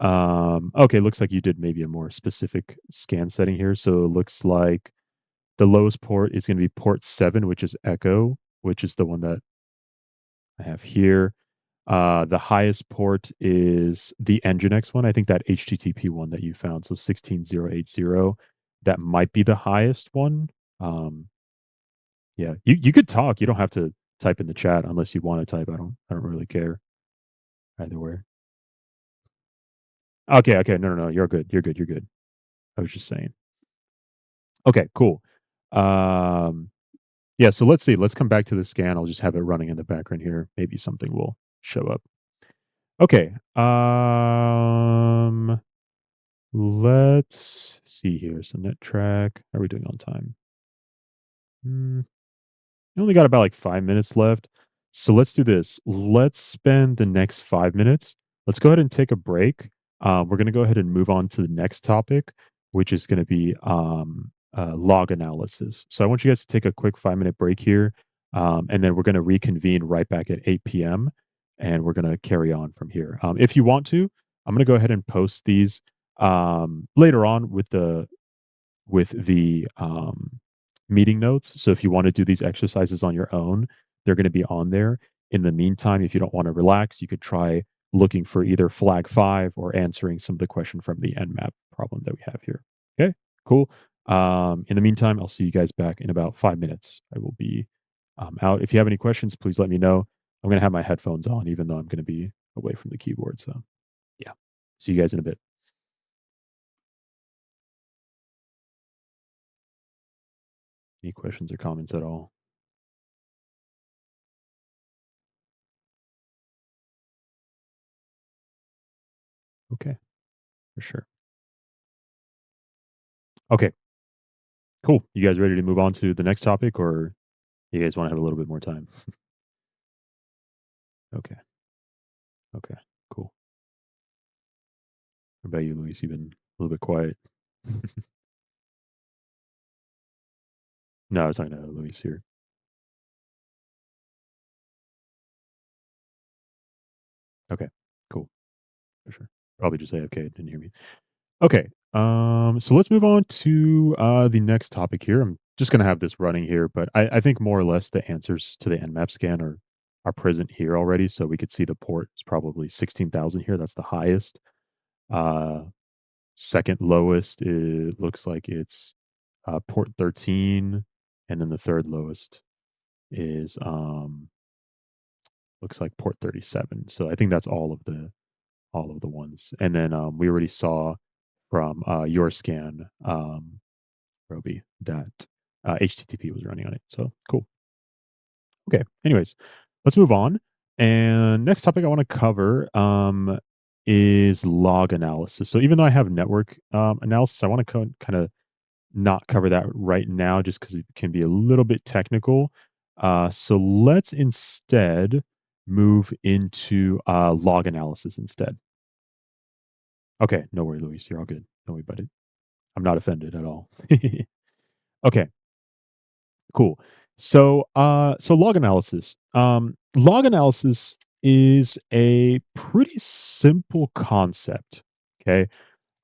Okay, looks like you did maybe a more specific scan setting here. So it looks like the lowest port is going to be port 7, which is echo, which is the one that I have here. The highest port is the Nginx one. I think that HTTP one that you found, so 16080, that might be the highest one. Um, yeah, you could talk. You don't have to type in the chat unless you want to type. I don't really care either way. Okay, okay. No, no, no. You're good. You're good. You're good. I was just saying. Okay, cool. Um, yeah, so let's see. Let's come back to the scan. I'll just have it running in the background here. Maybe something will show up. Okay. Let's see here. So net track. How are we doing on time? Hmm. We only got about like 5 minutes left. So let's do this. Let's spend the next 5 minutes. Let's go ahead and take a break. We're going to go ahead and move on to the next topic, which is going to be log analysis. So I want you guys to take a quick 5 minute break here. And then we're going to reconvene right back at 8 p.m. And we're going to carry on from here. If you want to, I'm going to go ahead and post these later on with the meeting notes. So if you want to do these exercises on your own, they're going to be on there. In the meantime, if you don't want to relax, you could try looking for either flag 5 or answering some of the question from the nmap problem that we have here. Okay, cool. In the meantime, I'll see you guys back in about 5 minutes. I will be out. If you have any questions, please let me know. I'm going to have my headphones on, even though I'm going to be away from the keyboard. So, yeah, see you guys in a bit. Any questions or comments at all? Okay, for sure. Okay, cool. You guys ready to move on to the next topic, or you guys want to have a little bit more time? Okay. Okay. Cool. What about you, Luis? You've been a little bit quiet. No, I was talking to Luis here. Okay. Cool. For sure. Probably just say okay. Didn't hear me. Okay. So let's move on to the next topic here. I'm just gonna have this running here, but I think more or less the answers to the nmap scan are present here already. So we could see the port is probably 16,000 here. That's the highest. Uh Second lowest, it looks like it's, port 13, and then the third lowest is, looks like port 37. So I think that's all of the ones. And then, we already saw from, your scan, Roby, that, HTTP was running on it. So cool. Okay. Anyways, let's move on. And next topic I want to cover, is log analysis. So even though I have network, analysis, I want to kind of not cover that right now just because it can be a little bit technical. So let's instead move into log analysis instead. Okay, no worry, Luis, you're all good. Don't worry about it. I'm not offended at all. Okay, cool. So log analysis. Log analysis is a pretty simple concept. Okay,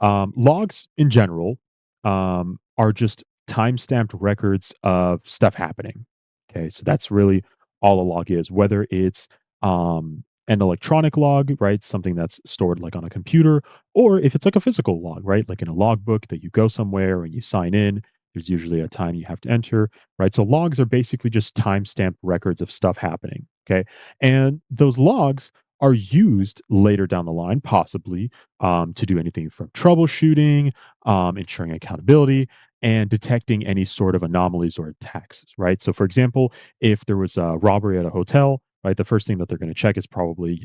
logs in general are just time-stamped records of stuff happening. Okay, so that's really all a log is, whether it's an electronic log, right? Something that's stored like on a computer, or if it's like a physical log, right? Like in a logbook that you go somewhere and you sign in, there's usually a time you have to enter, right? So logs are basically just time-stamped records of stuff happening. Okay. And those logs are used later down the line, possibly to do anything from troubleshooting, ensuring accountability, and detecting any sort of anomalies or attacks, right? So, for example, if there was a robbery at a hotel, right, the first thing that they're going to check is probably,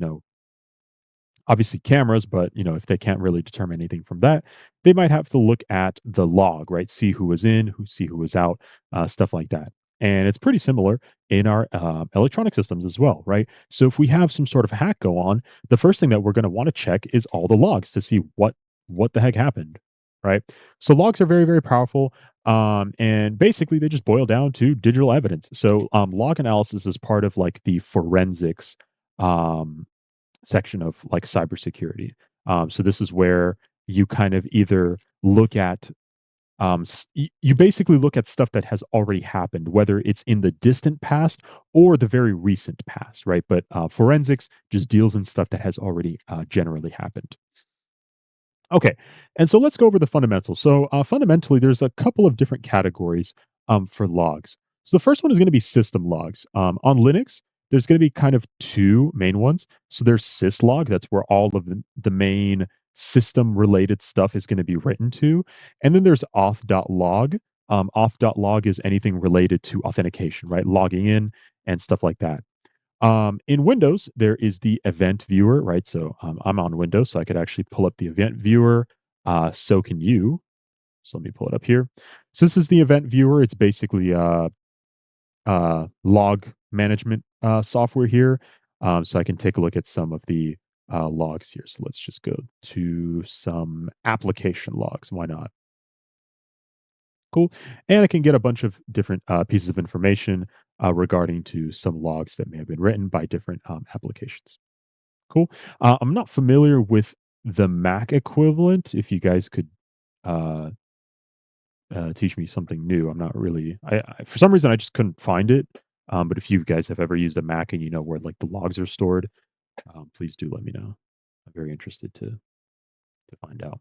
obviously cameras, but if they can't really determine anything from that, they might have to look at the log, right? See who was in, see who was out, stuff like that. And it's pretty similar in our electronic systems as well, right? So if we have some sort of hack go on, the first thing that we're going to want to check is all the logs to see what the heck happened, right? So logs are very very powerful, and basically they just boil down to digital evidence. So log analysis is part of like the forensics um, section of like cybersecurity. So this is where you kind of either look at You basically look at stuff that has already happened, whether it's in the distant past or the very recent past, right? But forensics just deals in stuff that has already generally happened. Okay, and so let's go over the fundamentals. So fundamentally, there's a couple of different categories for logs. So the first one is going to be system logs. On Linux, there's going to be kind of two main ones. So there's syslog, that's where all of the main system related stuff is going to be written to. And then there's auth.log. Auth.log is anything related to authentication, right? Logging in and stuff like that. In Windows, there is the event viewer, right? So I'm on Windows, so I could actually pull up the event viewer. So can you. So let me pull it up here. So this is the event viewer. It's basically log management software here. So I can take a look at some of the logs here. So let's just go to some application logs. Why not? Cool. And I can get a bunch of different pieces of information regarding to some logs that may have been written by different applications. Cool. I'm not familiar with the Mac equivalent. If you guys could uh, teach me something new, I'm not really. For some reason I just couldn't find it. But if you guys have ever used a Mac and you know where like the logs are stored, please do let me know. I'm very interested to find out.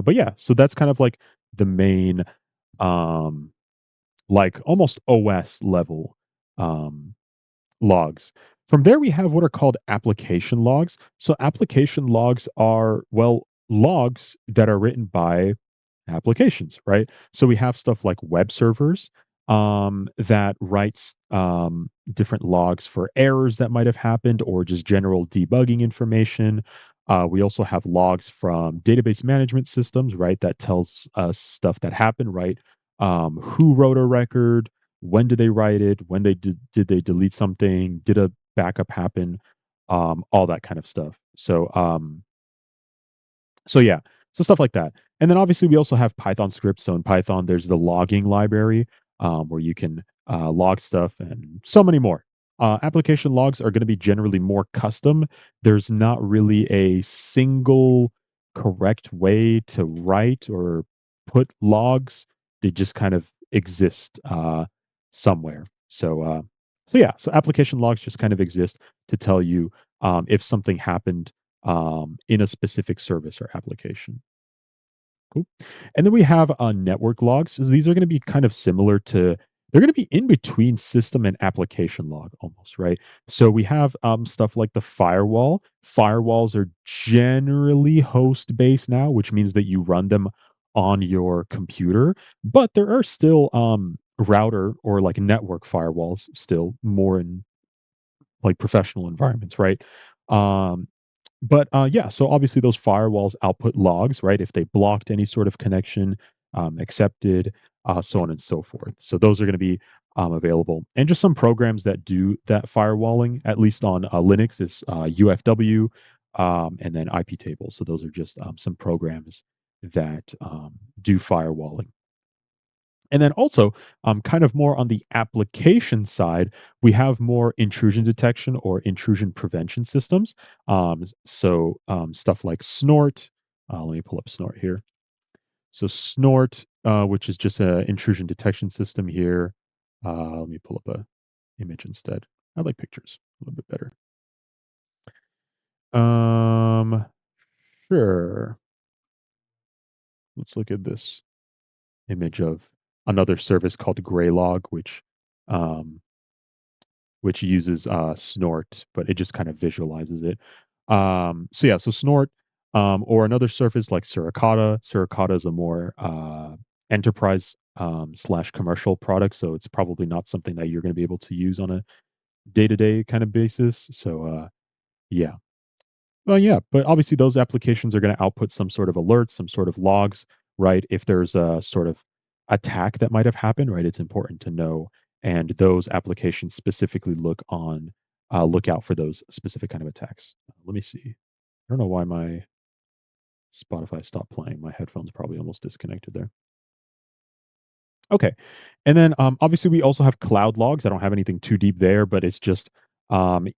But yeah, so that's kind of like the main, um, like almost OS level um, logs. From there, we have what are called application logs. So, application logs are, well, logs that are written by applications, right? So, we have stuff like web servers that writes different logs for errors that might have happened or just general debugging information. We also have logs from database management systems, right? That tells us stuff that happened, right? Who wrote a record, when did they write it? When they did they delete something? Did a backup happen? All that kind of stuff. So yeah, so stuff like that. And then obviously we also have Python scripts. So in Python, there's the logging library where you can log stuff and so many more. Application logs are going to be generally more custom. There's not really a single correct way to write or put logs. They just kind of exist somewhere. So yeah, so application logs just kind of exist to tell you if something happened in a specific service or application. Cool. And then we have network logs. So these are going to be kind of similar to, they're going to be in between system and application log almost, right? So we have stuff like the firewall. Firewalls are generally host based now, which means that you run them on your computer, but there are still router or like network firewalls still more in like professional environments, right? Um, but yeah, so obviously those firewalls output logs, right? If they blocked any sort of connection, accepted, so on and so forth. So those are going to be available, and just some programs that do that firewalling, at least on Linux, is UFW and then IP tables. So those are just some programs that do firewalling. And then also, kind of more on the application side, we have more intrusion detection or intrusion prevention systems. Stuff like Snort. Let me pull up Snort here. So Snort, which is just an intrusion detection system here. Let me pull up a image instead. I like pictures a little bit better. Um, sure. Let's look at this image of another service called Graylog, um, which uses Snort, but it just kind of visualizes it. So yeah, so Snort or another surface like Suricata. Suricata is a more enterprise slash commercial product, so it's probably not something that you're going to be able to use on a day to day kind of basis. So yeah, well, yeah, but obviously those applications are going to output some sort of alerts, some sort of logs, right? If there's a sort of attack that might have happened, right? It's important to know, and those applications specifically look out for those specific kind of attacks. Let me see. I don't know why my Spotify stopped playing. My headphones probably almost disconnected there. Okay, and then obviously we also have cloud logs. I don't have anything too deep there, but it's just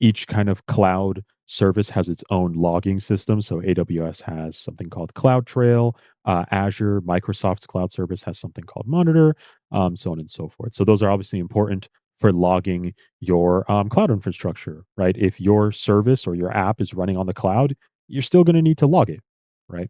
Each kind of cloud service has its own logging system. So AWS has something called CloudTrail, Azure, Microsoft's cloud service has something called Monitor, so on and so forth. So those are obviously important for logging your cloud infrastructure, right? If your service or your app is running on the cloud, you're still going to need to log it, right?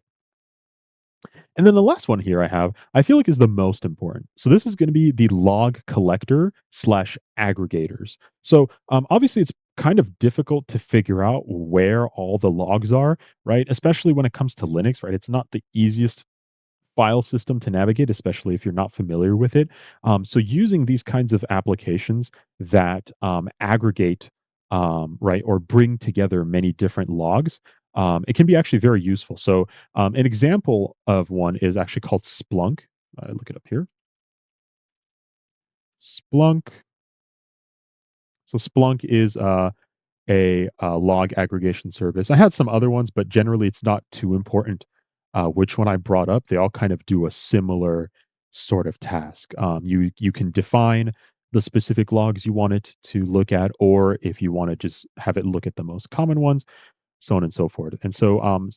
And then the last one here I have, I feel like is the most important. So this is going to be the log collector slash aggregators. So obviously it's kind of difficult to figure out where all the logs are, right? Especially when it comes to Linux, right? It's not the easiest file system to navigate, especially if you're not familiar with it. So using these kinds of applications that aggregate, right, or bring together many different logs, it can be actually very useful. So an example of one is actually called Splunk. Look it up here. Splunk. So Splunk is a log aggregation service. I had some other ones, but generally it's not too important which one I brought up. They all kind of do a similar sort of task. You can define the specific logs you want it to look at, or if you want to just have it look at the most common ones, so on and so forth. And so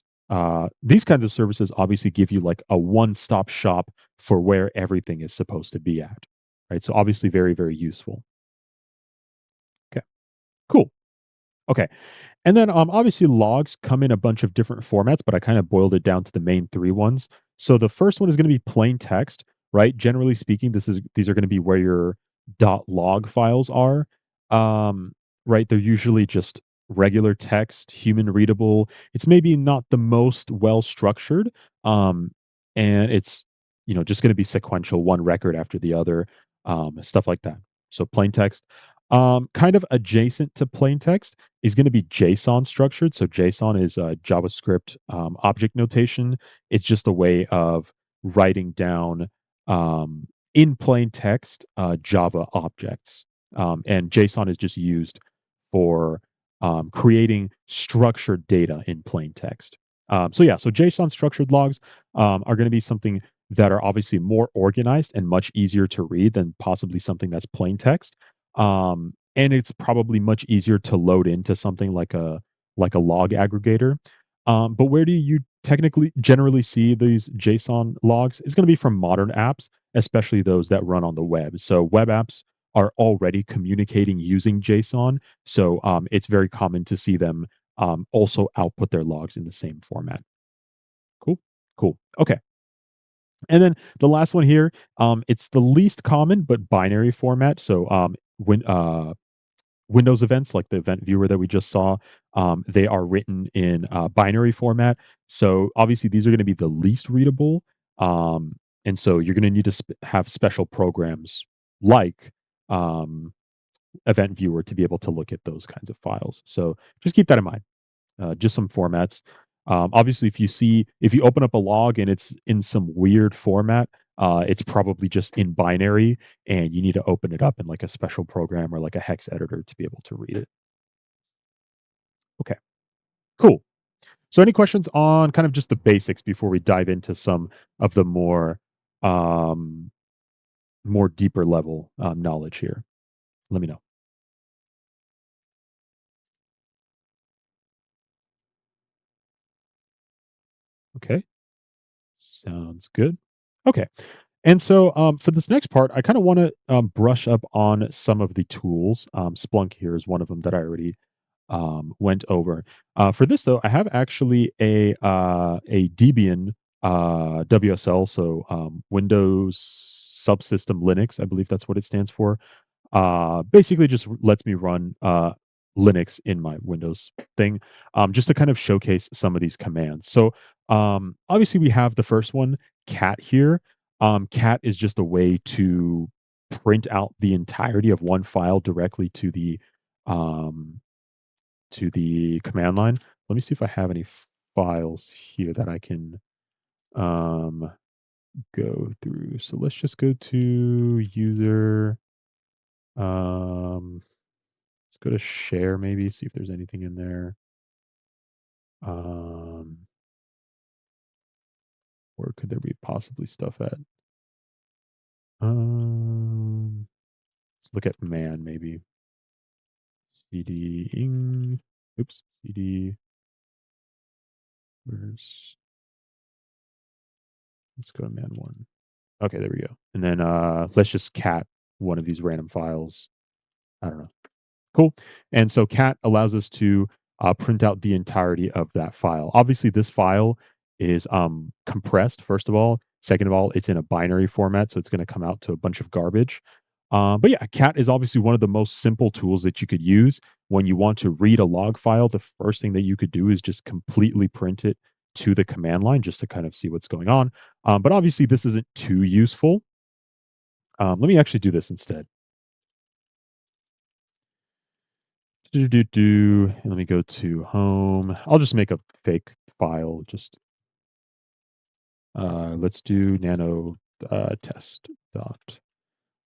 these kinds of services obviously give you like a one-stop shop for where everything is supposed to be at. Right. So obviously very, very useful. Okay. Cool. Okay. And then, obviously, logs come in a bunch of different formats, but I kind of boiled it down to the main three ones. So the first one is going to be plain text, right? Generally speaking, these are going to be where your .log files are, um, right? They're usually just regular text, human readable. It's maybe not the most well structured, um, and it's just going to be sequential, one record after the other, stuff like that. So plain text, kind of adjacent to plain text is going to be JSON structured. So JSON is a JavaScript object notation. It's just a way of writing down in plain text Java objects. And JSON is just used for creating structured data in plain text. So yeah, so JSON structured logs are going to be something that are obviously more organized and much easier to read than possibly something that's plain text. And it's probably much easier to load into something like a log aggregator. But where do you technically generally see these JSON logs? Is going to be from modern apps, especially those that run on the web. So web apps are already communicating using JSON, so it's very common to see them also output their logs in the same format. Cool, cool. Okay, and then the last one here, it's the least common but binary format. So when Windows events, like the event viewer that we just saw, they are written in binary format. So obviously, these are going to be the least readable, um, and so you're going to need to have special programs like um, Event Viewer to be able to look at those kinds of files. So just keep that in mind. Just some formats. Obviously, if you open up a log and it's in some weird format, it's probably just in binary, and you need to open it up in like a special program or like a hex editor to be able to read it. Okay, cool. So, any questions on kind of just the basics before we dive into some of the um, more deeper level knowledge here? Let me know. Okay, sounds good. Okay. And so, for this next part, I kind of want to brush up on some of the tools. Splunk here is one of them that I already went over. For this though, I have actually a Debian WSL, so Windows Subsystem Linux. I believe that's what it stands for. Basically just lets me run Linux in my Windows thing, just to kind of showcase some of these commands. So obviously we have the first one, cat here. Cat is just a way to print out the entirety of one file directly um, to the command line. Let me see if I have any files here that I can um, go through. So let's just go to user. Um, let's go to share maybe, see if there's anything in there. Um, where could there be possibly stuff at? Let's look at man maybe. cd ing, oops, cd, where's, let's go to man one. Okay, there we go. And then let's just cat one of these random files. I don't know. Cool. And so cat allows us to print out the entirety of that file. Obviously, this file is compressed, first of all. Second of all, it's in a binary format, so it's going to come out to a bunch of garbage. But yeah, cat is obviously one of the most simple tools that you could use when you want to read a log file. The first thing that you could do is just completely print it to the command line just to kind of see what's going on. But obviously, this isn't too useful. Let me actually do this instead. Let me go to home. I'll just make a fake file. Just let's do nano test dot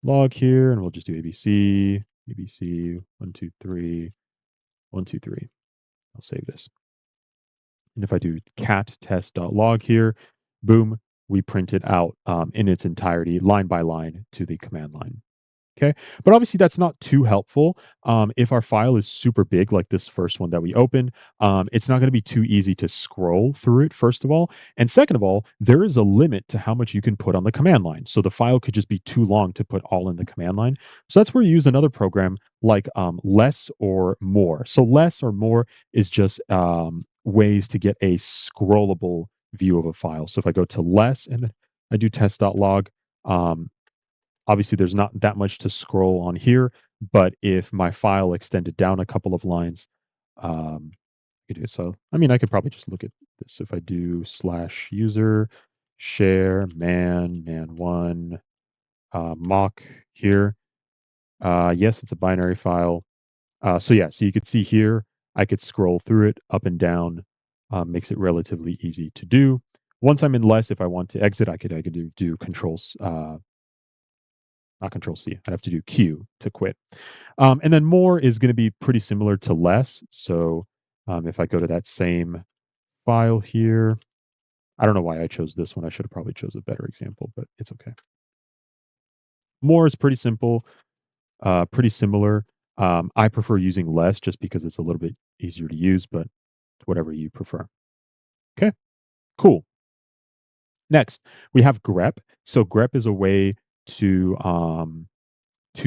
log here, and we'll just do ABC 123 123. I'll save this. And if I do cat test dot log here, boom, we print it out in its entirety, line by line, to the command line. Okay. But obviously, that's not too helpful. If our file is super big, like this first one that we opened, it's not going to be too easy to scroll through it, first of all. And second of all, there is a limit to how much you can put on the command line. So the file could just be too long to put all in the command line. So that's where you use another program like less or more. So less or more is just ways to get a scrollable view of a file. So if I go to less and then I do test.log, um, obviously, there's not that much to scroll on here, but if my file extended down a couple of lines, I could do so. I mean, I could probably just look at this. If I do slash user share man one mock here, yes, it's a binary file. So yeah, so you could see here, I could scroll through it up and down, makes it relatively easy to do. Once I'm in less, if I want to exit, I could do controls not control C. I'd have to do Q to quit. And then more is going to be pretty similar to less. So if I go to that same file here, I don't know why I chose this one. I should have probably chose a better example, but it's okay. More is pretty simple, pretty similar. I prefer using less just because it's a little bit easier to use, but whatever you prefer. Okay, cool. Next, we have grep. So grep is a way to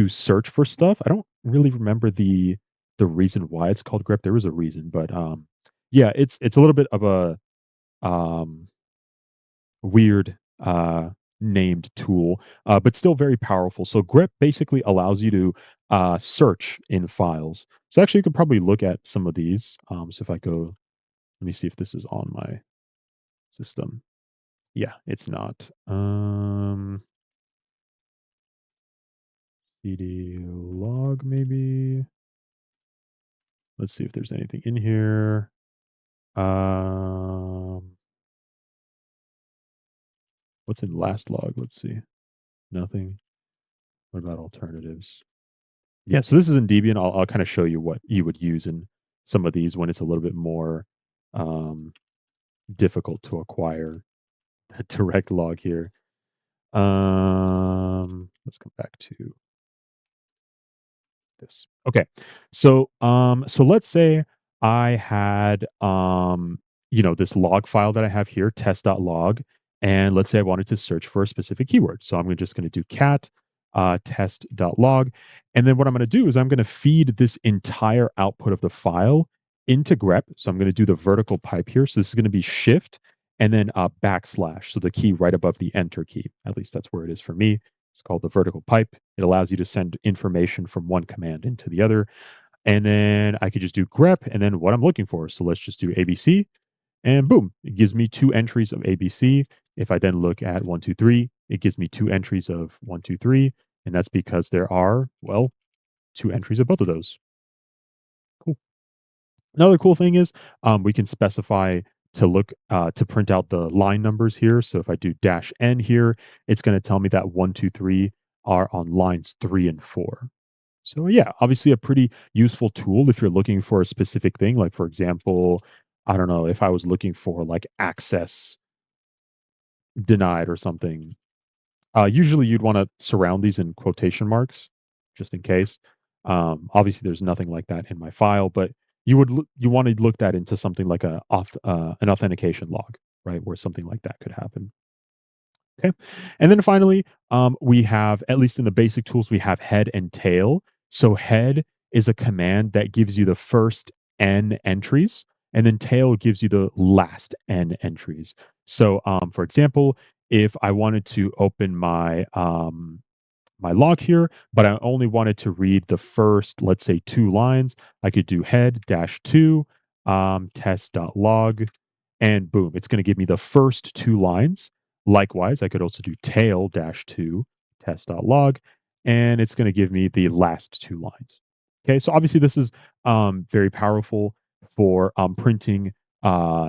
search for stuff. I don't really remember the reason why it's called grep. There is a reason, but yeah, it's a little bit of a um weird named tool, but still very powerful. So grep basically allows you to search in files. So actually you could probably look at some of these. So if I go, let me see if this is on my system. Yeah, it's not. CD log maybe. Let's see if there's anything in here. Um, what's in last log? Let's see. Nothing. What about alternatives? Yeah, so this is in Debian. I'll kind of show you what you would use in some of these when it's a little bit more um, difficult to acquire a direct log here. Let's come back to this. Okay. So let's say I had this log file that I have here, test.log, and let's say I wanted to search for a specific keyword. So I'm just going to do cat test.log. And then what I'm going to do is I'm going to feed this entire output of the file into grep. So I'm going to do the vertical pipe here. So this is going to be shift and then backslash. So the key right above the enter key. At least that's where it is for me. It's called the vertical pipe. It allows you to send information from one command into the other. And then I could just do grep and then what I'm looking for. So let's just do ABC and boom, it gives me two entries of ABC. If I then look at 123, it gives me two entries of 123. And that's because there are, well, two entries of both of those. Cool. Another cool thing is we can specify to print out the line numbers here. So if I do dash n here, it's going to tell me that 123 are on lines 3 and 4. So yeah, obviously a pretty useful tool if you're looking for a specific thing. Like for example, I don't know if I was looking for like access denied or something. Usually you'd want to surround these in quotation marks just in case. Obviously, there's nothing like that in my file, but you want to look that into something like an authentication log, right, where something like that could happen. Okay. And then finally, we have, at least in the basic tools, we have head and tail. So head is a command that gives you the first n entries, and then tail gives you the last n entries. So, for example, if I wanted to open my log here, but I only wanted to read the first, let's say, 2 lines. I could do head dash 2 test.log, and boom, it's going to give me the first 2 lines. Likewise, I could also do tail dash 2 test.log, and it's going to give me the last 2 lines. Okay, so obviously this is very powerful for printing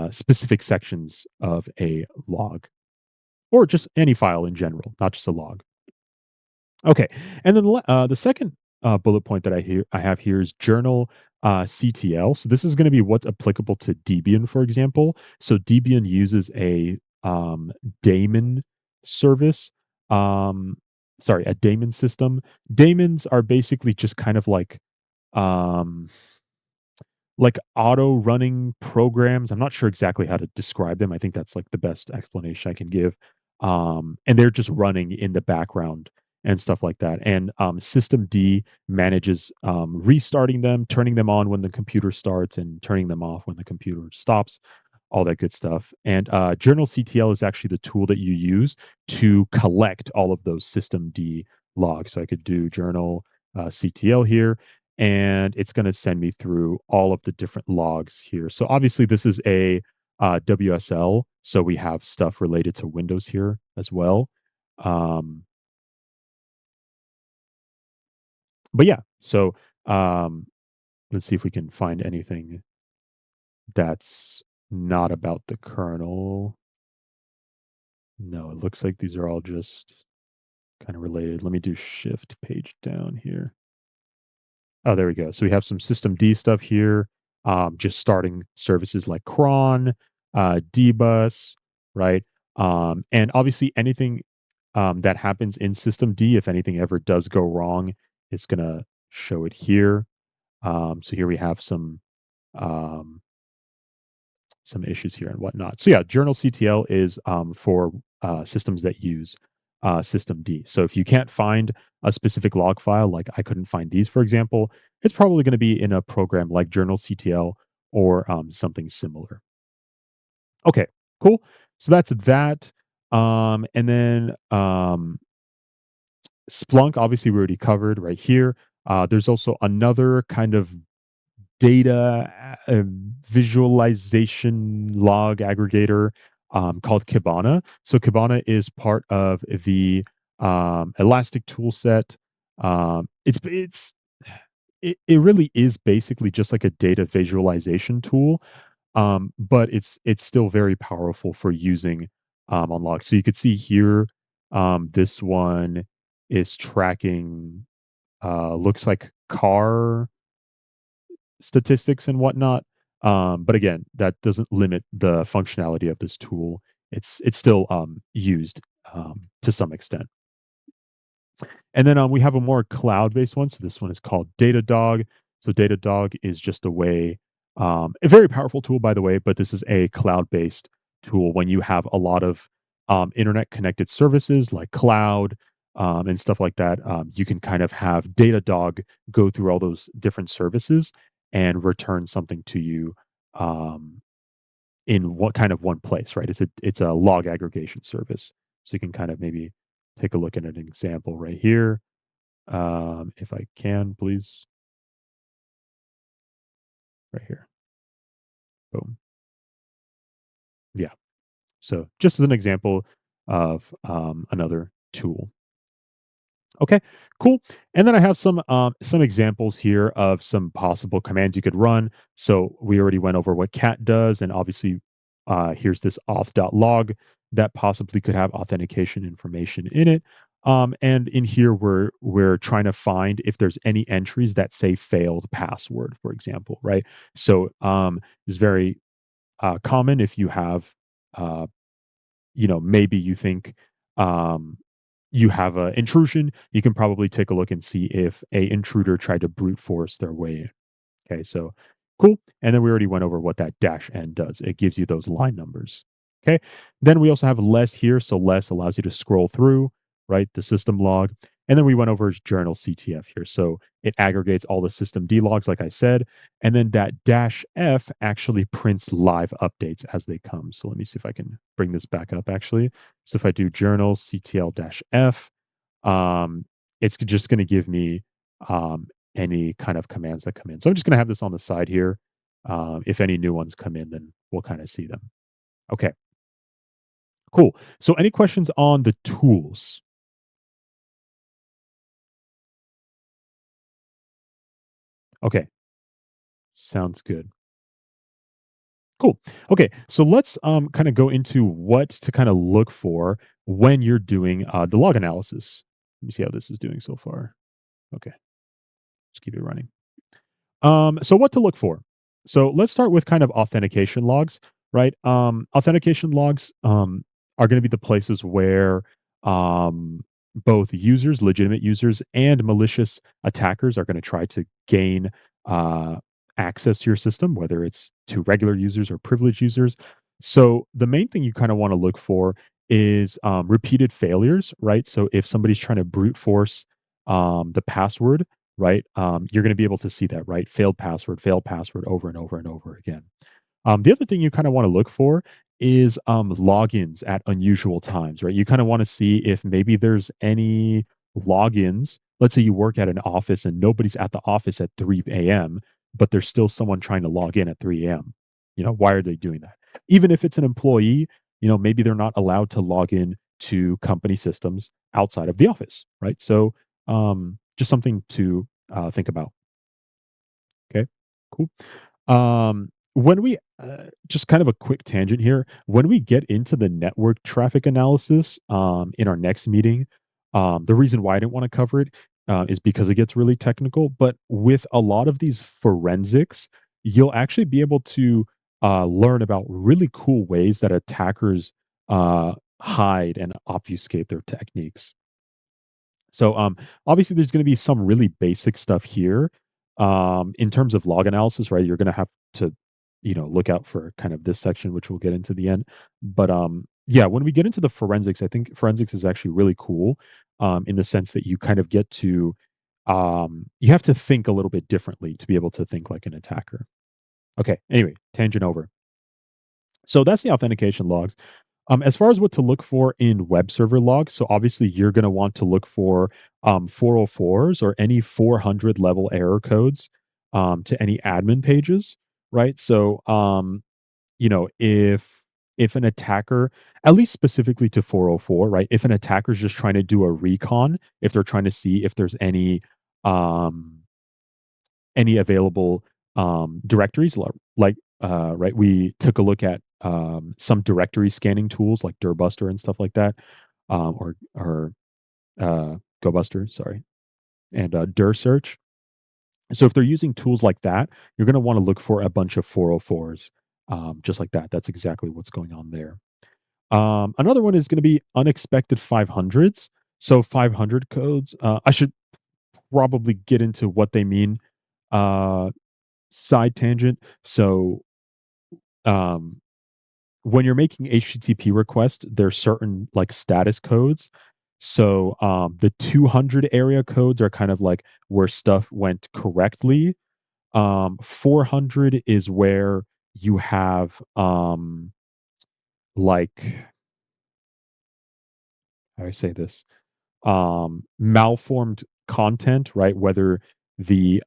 specific sections of a log or just any file in general, not just a log. Okay, and then the second bullet point that I have here is journal CTL. So this is going to be what's applicable to Debian, for example. So Debian uses a daemon service. Um, sorry, a daemon system. Daemons are basically just kind of um, like auto running programs. I'm not sure exactly how to describe them. I think that's like the best explanation I can give. And they're just running in the background and stuff like that. And System D manages restarting them, turning them on when the computer starts, and turning them off when the computer stops, all that good stuff. And Journal CTL is actually the tool that you use to collect all of those System D logs. So I could do Journal CTL here, and it's going to send me through all of the different logs here. So obviously, this is a WSL, so we have stuff related to Windows here as well. Um, but yeah, so um, let's see if we can find anything that's not about the kernel. No, it looks like these are all just kind of related. Let me do shift page down here. Oh, there we go. So we have some system D stuff here, just starting services like cron, dbus, right? And obviously anything that happens in system D, if anything ever does go wrong, it's going to show it here. So here we have um, some issues here and whatnot. So yeah, journal CTL is for systems that use system D. So if you can't find a specific log file, like I couldn't find these, for example, it's probably going to be in a program like journal CTL or something similar. Okay, cool. So that's that. And then Splunk, obviously, we already covered right here. There's also another kind of data visualization log aggregator called Kibana. So Kibana is part of the Elastic toolset. It really is basically just like a data visualization tool, but it's still very powerful for using on logs. So you could see here, this one is tracking looks like car statistics and whatnot. But again, that doesn't limit the functionality of this tool. It's still used to some extent. And then we have a more cloud-based one. So this one is called Datadog. So Datadog is just a way, a very powerful tool, by the way, but this is a cloud-based tool. When you have a lot of internet connected services like cloud and stuff like that, you can kind of have Datadog go through all those different services and return something to you um, in what kind of one place, right? It's a log aggregation service. So you can kind of maybe take a look at an example right here. If I can, please, right here. Boom. Yeah. So just as an example of another tool. Okay, cool. And then I have some examples here of some possible commands you could run. So we already went over what cat does, and obviously here's this auth.log that possibly could have authentication information in it. And in here we're trying to find if there's any entries that say failed password, for example, right? So it's very common if you have maybe you think um, you have a intrusion, you can probably take a look and see if a intruder tried to brute force their way in. Okay, so cool. And then we already went over what that dash n does. It gives you those line numbers. Okay. Then we also have less here. So less allows you to scroll through, right? The system log. And then we went over journal CTF here. So it aggregates all the system D logs, like I said. And then that dash F actually prints live updates as they come. So let me see if I can bring this back up actually. So if I do journal CTL dash F, um, it's just going to give me um, any kind of commands that come in. So I'm just going to have this on the side here. If any new ones come in, then we'll kind of see them. Okay, cool. So any questions on the tools? Okay, sounds good. Cool. Okay, so let's kind of go into what to kind of look for when you're doing the log analysis. Let me see how this is doing so far. Okay, let's keep it running. So what to look for? So let's start with kind of authentication logs, right? Authentication logs are going to be the places where um, both users, legitimate users, and malicious attackers are going to try to gain uh, access to your system, whether it's to regular users or privileged users. So the main thing you kind of want to look for is repeated failures, right? So if somebody's trying to brute force the password, right? You're going to be able to see that, right? Failed password over and over and over again. The other thing you kind of want to look for is logins at unusual times, right? You kind of want to see if maybe there's any logins. Let's say you work at an office and nobody's at the office at 3 a.m., but there's still someone trying to log in at 3 a.m. Why are they doing that? Even if it's an employee, maybe they're not allowed to log in to company systems outside of the office, right? So, just something to think about. Okay, cool. When we just kind of a quick tangent here, when we get into the network traffic analysis in our next meeting, the reason why I didn't want to cover it is because it gets really technical. But with a lot of these forensics, you'll actually be able to learn about really cool ways that attackers hide and obfuscate their techniques. So obviously there's going to be some really basic stuff here. In terms of log analysis, right? You're going to have to, look out for kind of this section, which we'll get into the end. But yeah, when we get into the forensics, I think forensics is actually really cool in the sense that you kind of get to, you have to think a little bit differently to be able to think like an attacker. Okay. Anyway, tangent over. So that's the authentication logs. As far as what to look for in web server logs, so obviously you're going to want to look for 404s or any 400 level error codes to any admin pages, right? So, if an attacker, at least specifically to 404, right? If an attacker is just trying to do a recon, if they're trying to see if there's um, any available directories right, we took a look at some directory scanning tools like Dirbuster and stuff like that, or GoBuster, sorry, and Dir Search. So if they're using tools like that, you're going to want to look for a bunch of 404s, just like that. That's exactly what's going on there. Another one is going to be unexpected 500s. So 500 codes. I should probably get into what they mean. Uh, Side tangent. So um, when you're making HTTP requests, there's certain like status codes. So the 200 area codes are kind of like where stuff went correctly. 400 is where you have like, how do I say this? Malformed content, right? Whether the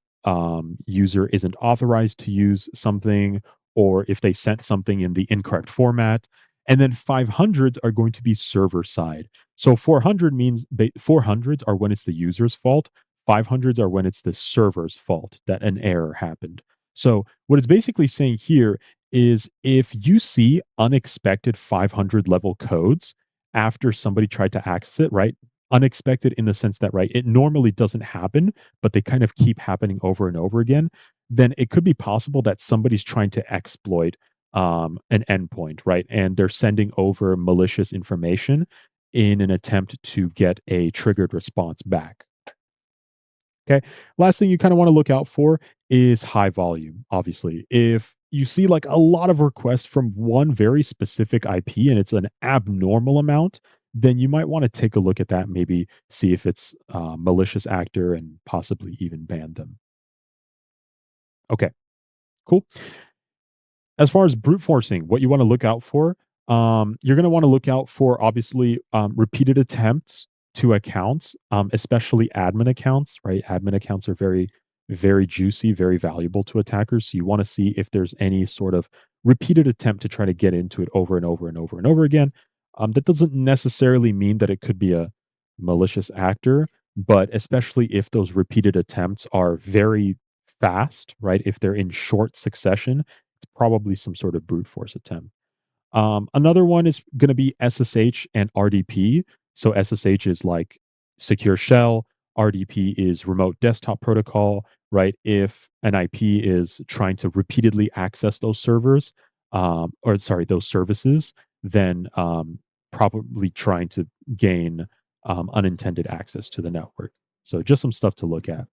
user isn't authorized to use something or if they sent something in the incorrect format. And then 500s are going to be server side. So 400s are when it's the user's fault. 500s are when it's the server's fault that an error happened. So what it's basically saying here is if you see unexpected 500 level codes after somebody tried to access it, right? Unexpected in the sense that, right, it normally doesn't happen, but they kind of keep happening over and over again, then it could be possible that somebody's trying to exploit an endpoint, right? And they're sending over malicious information. in an attempt to get a triggered response back. Okay. Last thing you kind of want to look out for is high volume, obviously. If you see like a lot of requests from one very specific IP and it's an abnormal amount, then you might want to take a look at that, maybe see if it's malicious actor and possibly even ban them. Okay, cool. As far as brute forcing, what you want to look out for, you're going to want to look out for obviously repeated attempts to accounts, especially admin accounts, right? Admin accounts are very, very juicy, very valuable to attackers. So you want to see if there's any sort of repeated attempt to try to get into it over and over and over and over again. That doesn't necessarily mean that it could be a malicious actor, but especially if those repeated attempts are very fast, right? If they're in short succession, it's probably some sort of brute force attempt. Another one is going to be SSH and RDP. So SSH is like secure shell, RDP is remote desktop protocol, right? If an IP is trying to repeatedly access those servers, or sorry, those services, then probably trying to gain unintended access to the network. So just some stuff to look at.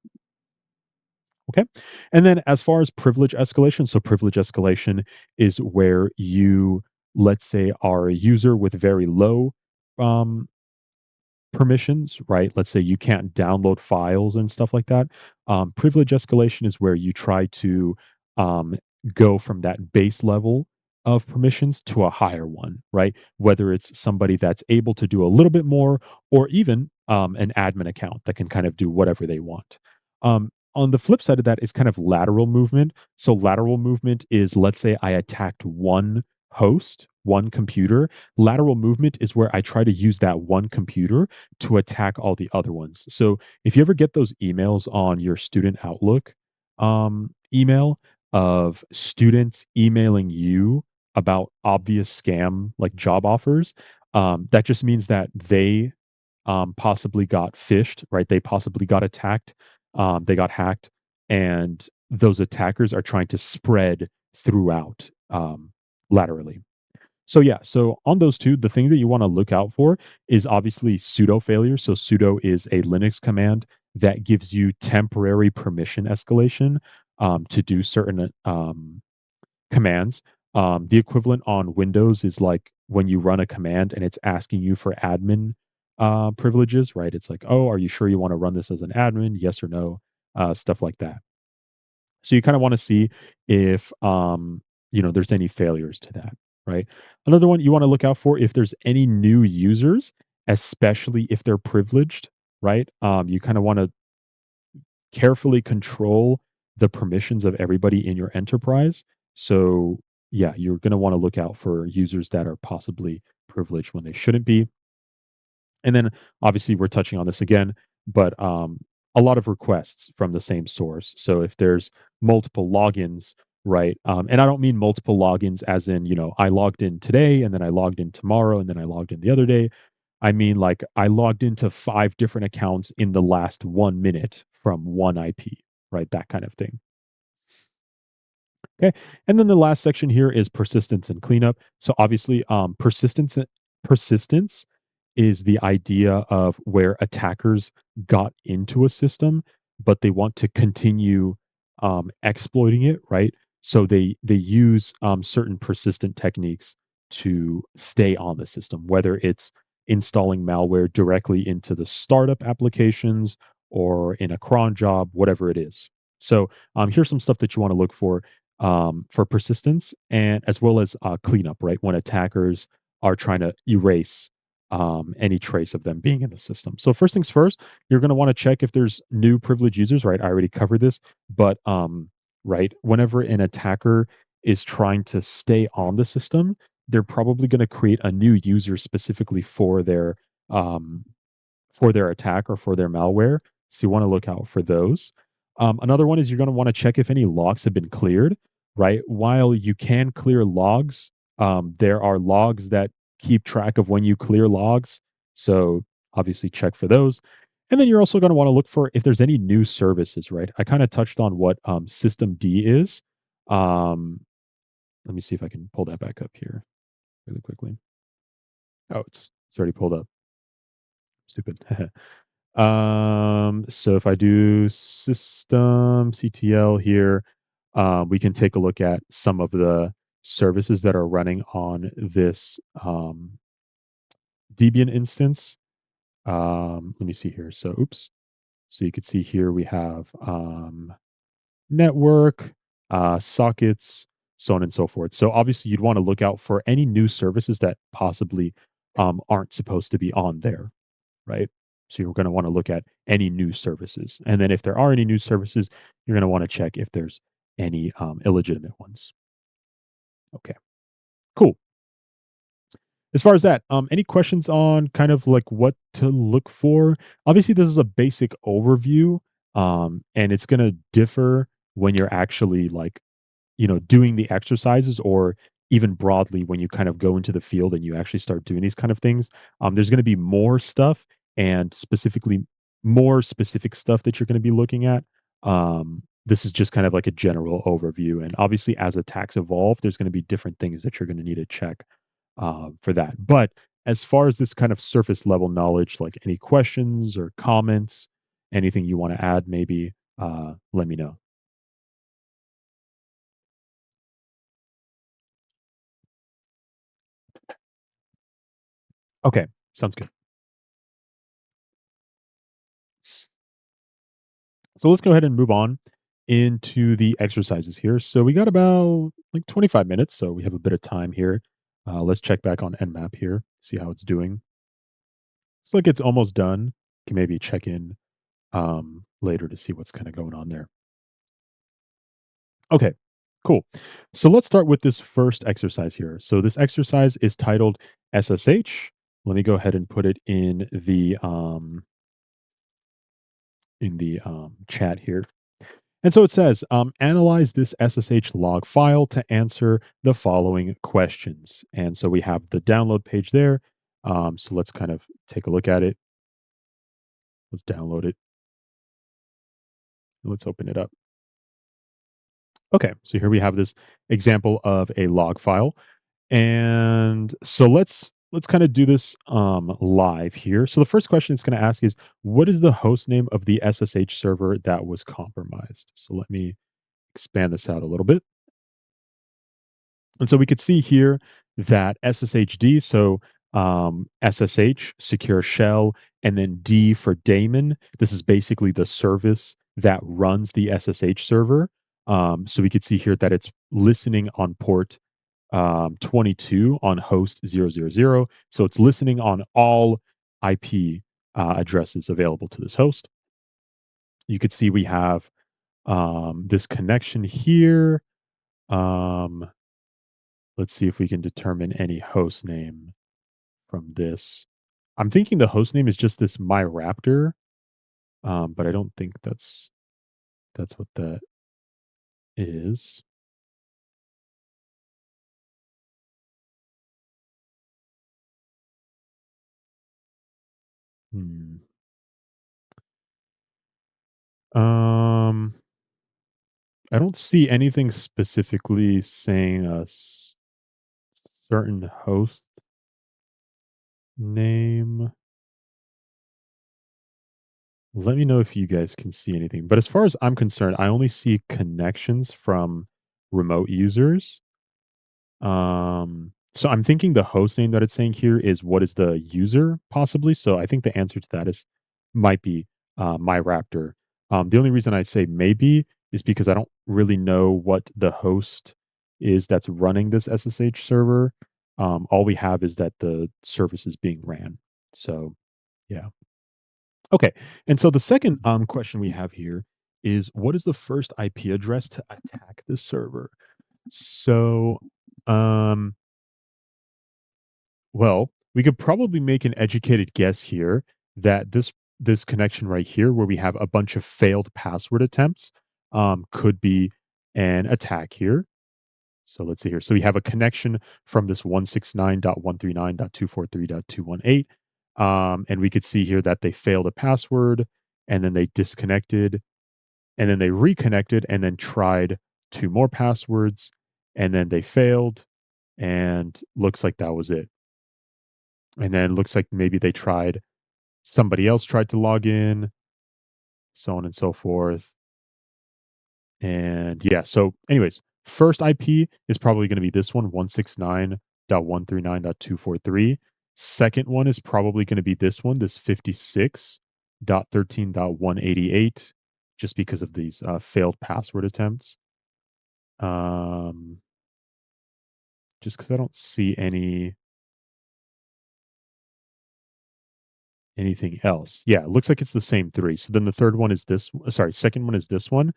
Okay. And then as far as privilege escalation, so privilege escalation is where you, let's say, are a user with very low um, permissions, right? Let's say you can't download files and stuff like that. Privilege escalation is where you try to um, go from that base level of permissions to a higher one, right? Whether it's somebody that's able to do a little bit more, or even an admin account that can kind of do whatever they want. On the flip side of that is kind of lateral movement. So, lateral movement is, let's say I attacked one host, one computer. Lateral movement is where I try to use that one computer to attack all the other ones. So if you ever get those emails on your student Outlook email of students emailing you about obvious scam like job offers, that just means that they possibly got phished, right? They possibly got attacked, they got hacked, and those attackers are trying to spread throughout laterally. So yeah, so on those two, the thing that you want to look out for is obviously sudo failure. So sudo is a Linux command that gives you temporary permission escalation to do certain commands. The equivalent on Windows is like when you run a command and it's asking you for admin privileges, right? It's like, oh, are you sure you want to run this as an admin? Yes or no, stuff like that. So you kind of want to see if there's any failures to that, right? Another one you want to look out for if there's any new users, especially if they're privileged, right? You kind of want to carefully control the permissions of everybody in your enterprise. So yeah, you're going to want to look out for users that are possibly privileged when they shouldn't be. And then obviously we're touching on this again, but a lot of requests from the same source. So if there's multiple logins, right? And I don't mean multiple logins as in, I logged in today and then I logged in tomorrow and then I logged in the other day. I mean like I logged into 5 different accounts in the last 1 minute from one IP, right? That kind of thing. Okay. And then the last section here is persistence and cleanup. So obviously, persistence is the idea of where attackers got into a system, but they want to continue exploiting it, right? So they use certain persistent techniques to stay on the system, whether it's installing malware directly into the startup applications or in a cron job, whatever it is. So here's some stuff that you want to look for persistence and as well as cleanup, right? When attackers are trying to erase any trace of them being in the system. So first things first, you're going to want to check if there's new privileged users, right? I already covered this, but right, whenever an attacker is trying to stay on the system, they're probably going to create a new user specifically um, for their attack or for their malware. So you want to look out for those. Another one is you're going to want to check if any logs have been cleared, right? While you can clear logs, there are logs that keep track of when you clear logs. So obviously check for those. And then you're also going to want to look for if there's any new services, right? I kind of touched on what System D is. Um, Let me see if I can pull that back up here really quickly. Oh, it's already pulled up. Stupid. So if I do system CTL here, we can take a look at some of the services that are running on this Debian instance. Let me see here. So, oops. So you can see here we have network, sockets, so on and so forth. So obviously, you'd want to look out for any new services that possibly aren't supposed to be on there, right? So you're going to want to look at any new services, and then if there are any new services, you're going to want to check if there's any illegitimate ones. Okay, cool. As far as that, any questions on kind of like what to look for? Obviously, this is a basic overview, and it's going to differ when you're actually like doing the exercises or even broadly when you kind of go into the field and you actually start doing these kind of things. There's going to be more stuff and specifically more specific stuff that you're going to be looking at. This is just kind of like a general overview. And obviously, as attacks evolve, there's going to be different things that you're going to need to check for that. But as far as this kind of surface level knowledge, like any questions or comments, anything you want to add, maybe let me know. Okay, sounds good. So let's go ahead and move on into the exercises here. So we got about like 25 minutes, so we have a bit of time here. Let's check back on Nmap here, see how it's doing. Looks like it's almost done. Can maybe check in later to see what's kind of going on there. Okay, cool. So let's start with this first exercise here. So this exercise is titled SSH. Let me go ahead and put it in the chat here. And so it says, analyze this SSH log file to answer the following questions. And so we have the download page there. So let's kind of take a look at it. Let's download it. Let's open it up. Okay, so here we have this example of a log file. And so let's kind of do this live here. So the first question it's going to ask is, what is the host name of the SSH server that was compromised? So let me expand this out a little bit. And so we could see here that SSHD, so SSH, secure shell, and then D for daemon. This is basically the service that runs the SSH server. So we could see here that it's listening on port 22 on host 000. So it's listening on all IP addresses available to this host. You could see we have this connection here. Um, Let's see if we can determine any host name from this. I'm thinking the host name is just this my raptor, but I don't think that's what that is. Hmm. Um, I don't see anything specifically saying a certain host name. Let me know if you guys can see anything. But as far as I'm concerned, I only see connections from remote users. So I'm thinking the host name that it's saying here is what is the user possibly. So I think the answer to that is might be my Raptor. The only reason I say maybe is because I don't really know what the host is that's running this SSH server. All we have is that the service is being ran. So yeah. Okay. And so the second question we have here is what is the first IP address to attack the server? So um well, we could probably make an educated guess here that this connection right here, where we have a bunch of failed password attempts, could be an attack here. So let's see here. So we have a connection from this 169.139.243.218. And we could see here that they failed a password and then they disconnected and then they reconnected and then tried two more passwords and then they failed and looks like that was it. And then looks like maybe they tried somebody else tried to log in, so on and so forth. And yeah, so anyways, first IP is probably going to be this one, 169.139.243. Second one is probably going to be this one, this 56.13.188, just because of these failed password attempts. Um, just because I don't see anything else. Yeah, it looks like it's the same three. So then the third one is this. Sorry, second one is this one,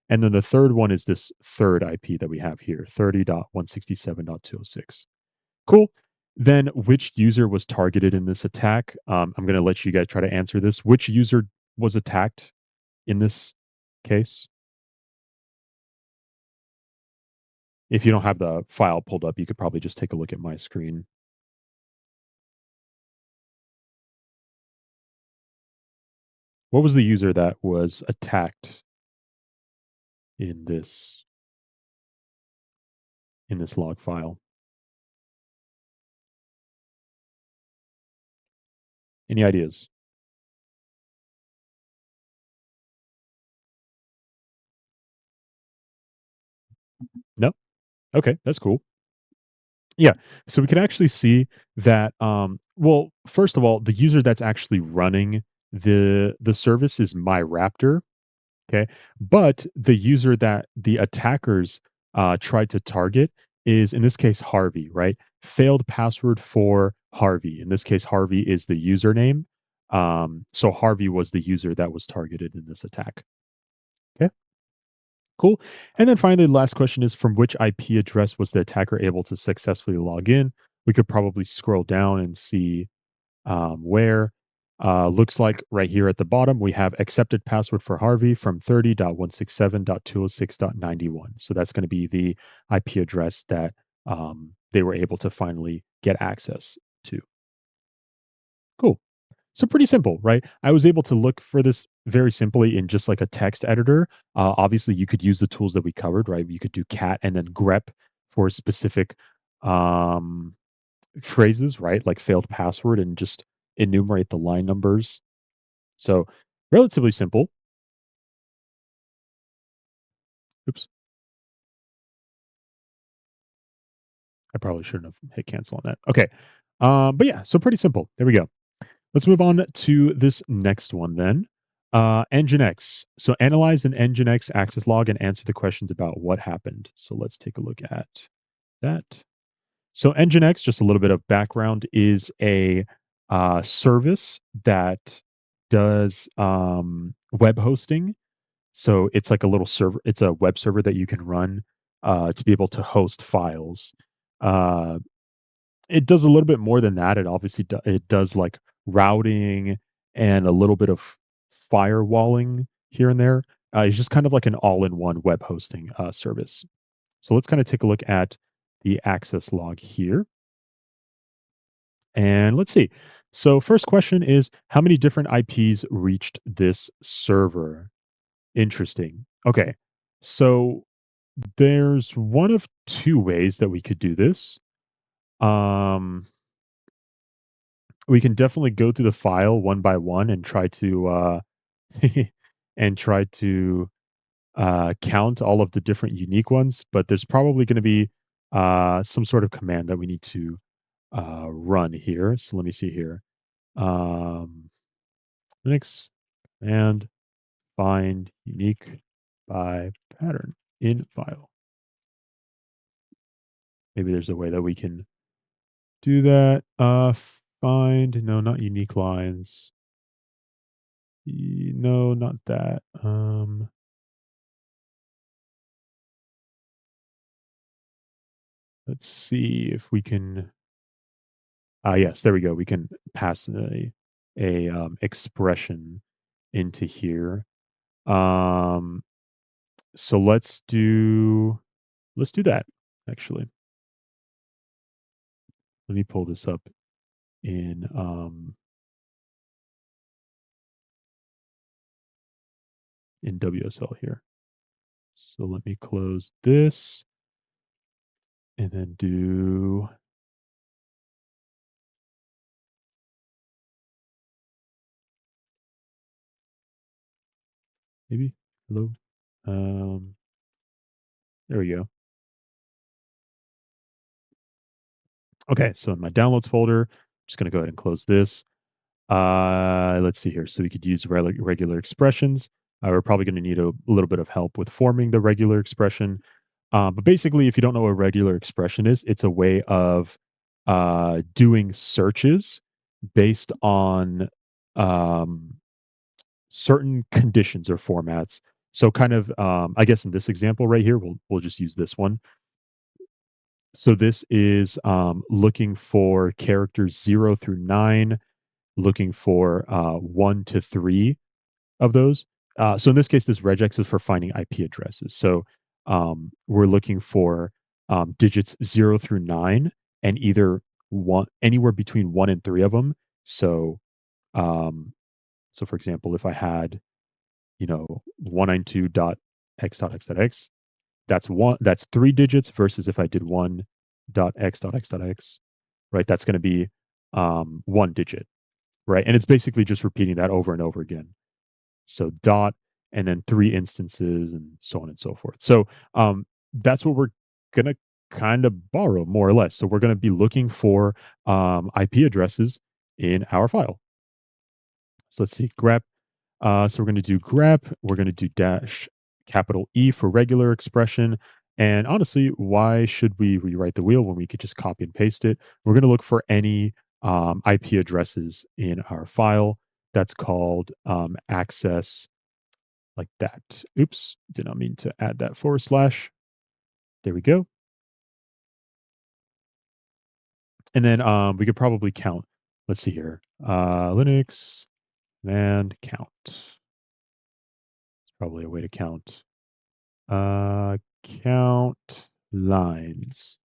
and then the third one is this third IP that we have here, 30.167.206. Cool. Then which user was targeted in this attack? I'm going to let you guys try to answer this. Which user was attacked in this case? If you don't have the file pulled up, you could probably just take a look at my screen. What was the user that was attacked in this log file? Any ideas? No? Okay, that's cool. Yeah. So we can actually see that well, first of all, the user that's actually running the service is my Raptor. Okay. But the user that the attackers tried to target is, in this case, Harvey, right? Failed password for Harvey. In this case, Harvey is the username. So Harvey was the user that was targeted in this attack. Okay. Cool. And then finally, the last question is, from which IP address was the attacker able to successfully log in? We could probably scroll down and see where. Looks like right here at the bottom, we have accepted password for Harvey from 30.167.206.91. So that's going to be the IP address that they were able to finally get access to. Cool. So pretty simple, right? I was able to look for this very simply in just like a text editor. Obviously, you could use the tools that we covered, right? You could do cat and then grep for specific um, phrases, right? Like failed password and just enumerate the line numbers. So relatively simple. Oops, I probably shouldn't have hit cancel on that. Okay. But yeah, so pretty simple. There we go. Let's move on to this next one then. Nginx. So analyze an Nginx access log and answer the questions about what happened. So let's take a look at that. So Nginx, just a little bit of background, is a service that does web hosting. So it's like a little server. It's a web server that you can run to be able to host files. Uh, it does a little bit more than that. It obviously it does like routing and a little bit of firewalling here and there. It's just kind of like an all-in-one web hosting service. So let's kind of take a look at the access log here, and let's see. So first question is, how many different IPs reached this server? Interesting. Okay, so there's one of two ways that we could do this. Um, we can definitely go through the file one by one and try to and try to count all of the different unique ones, but there's probably going to be some sort of command that we need to run here. So let me see here. Um, Linux and find unique by pattern in file. Maybe there's a way that we can do that. Find, no, not unique lines. No, not that. Let's see if we can. Yes, there we go. We can pass a expression into here. Um, so let's do that. Actually, let me pull this up in WSL here. So let me close this and then do. maybe. Hello. Um, there we go. Okay, so in my downloads folder, I'm just going to go ahead and close this. Let's see here. So we could use regular expressions. We're probably going to need a little bit of help with forming the regular expression. But basically, if you don't know what a regular expression is, it's a way of doing searches based on um, certain conditions or formats. So, kind of, I guess in this example right here, we'll just use this one. So this is looking for characters 0 through 9, looking for 1 to 3 of those. So in this case, this regex is for finding IP addresses. So we're looking for digits 0 through 9, and either one anywhere between 1 and 3 of them. So um, so for example, if I had 192.x.x.x, that's 3 digits versus if I did 1.x.x.x, right? That's going to be 1 digit, right? And it's basically just repeating that over and over again. So dot and then 3 instances and so on and so forth. So that's what we're gonna kind of borrow more or less. So we're gonna be looking for IP addresses in our file. So let's see, grep. So we're going to do grep. We're going to do dash capital E for regular expression. And honestly, why should we rewrite the wheel when we could just copy and paste it? We're going to look for any IP addresses in our file that's called access, like that. Oops, did not mean to add that forward slash. There we go. And then we could probably count. Let's see here. Linux and count. It's probably a way to count. Count lines.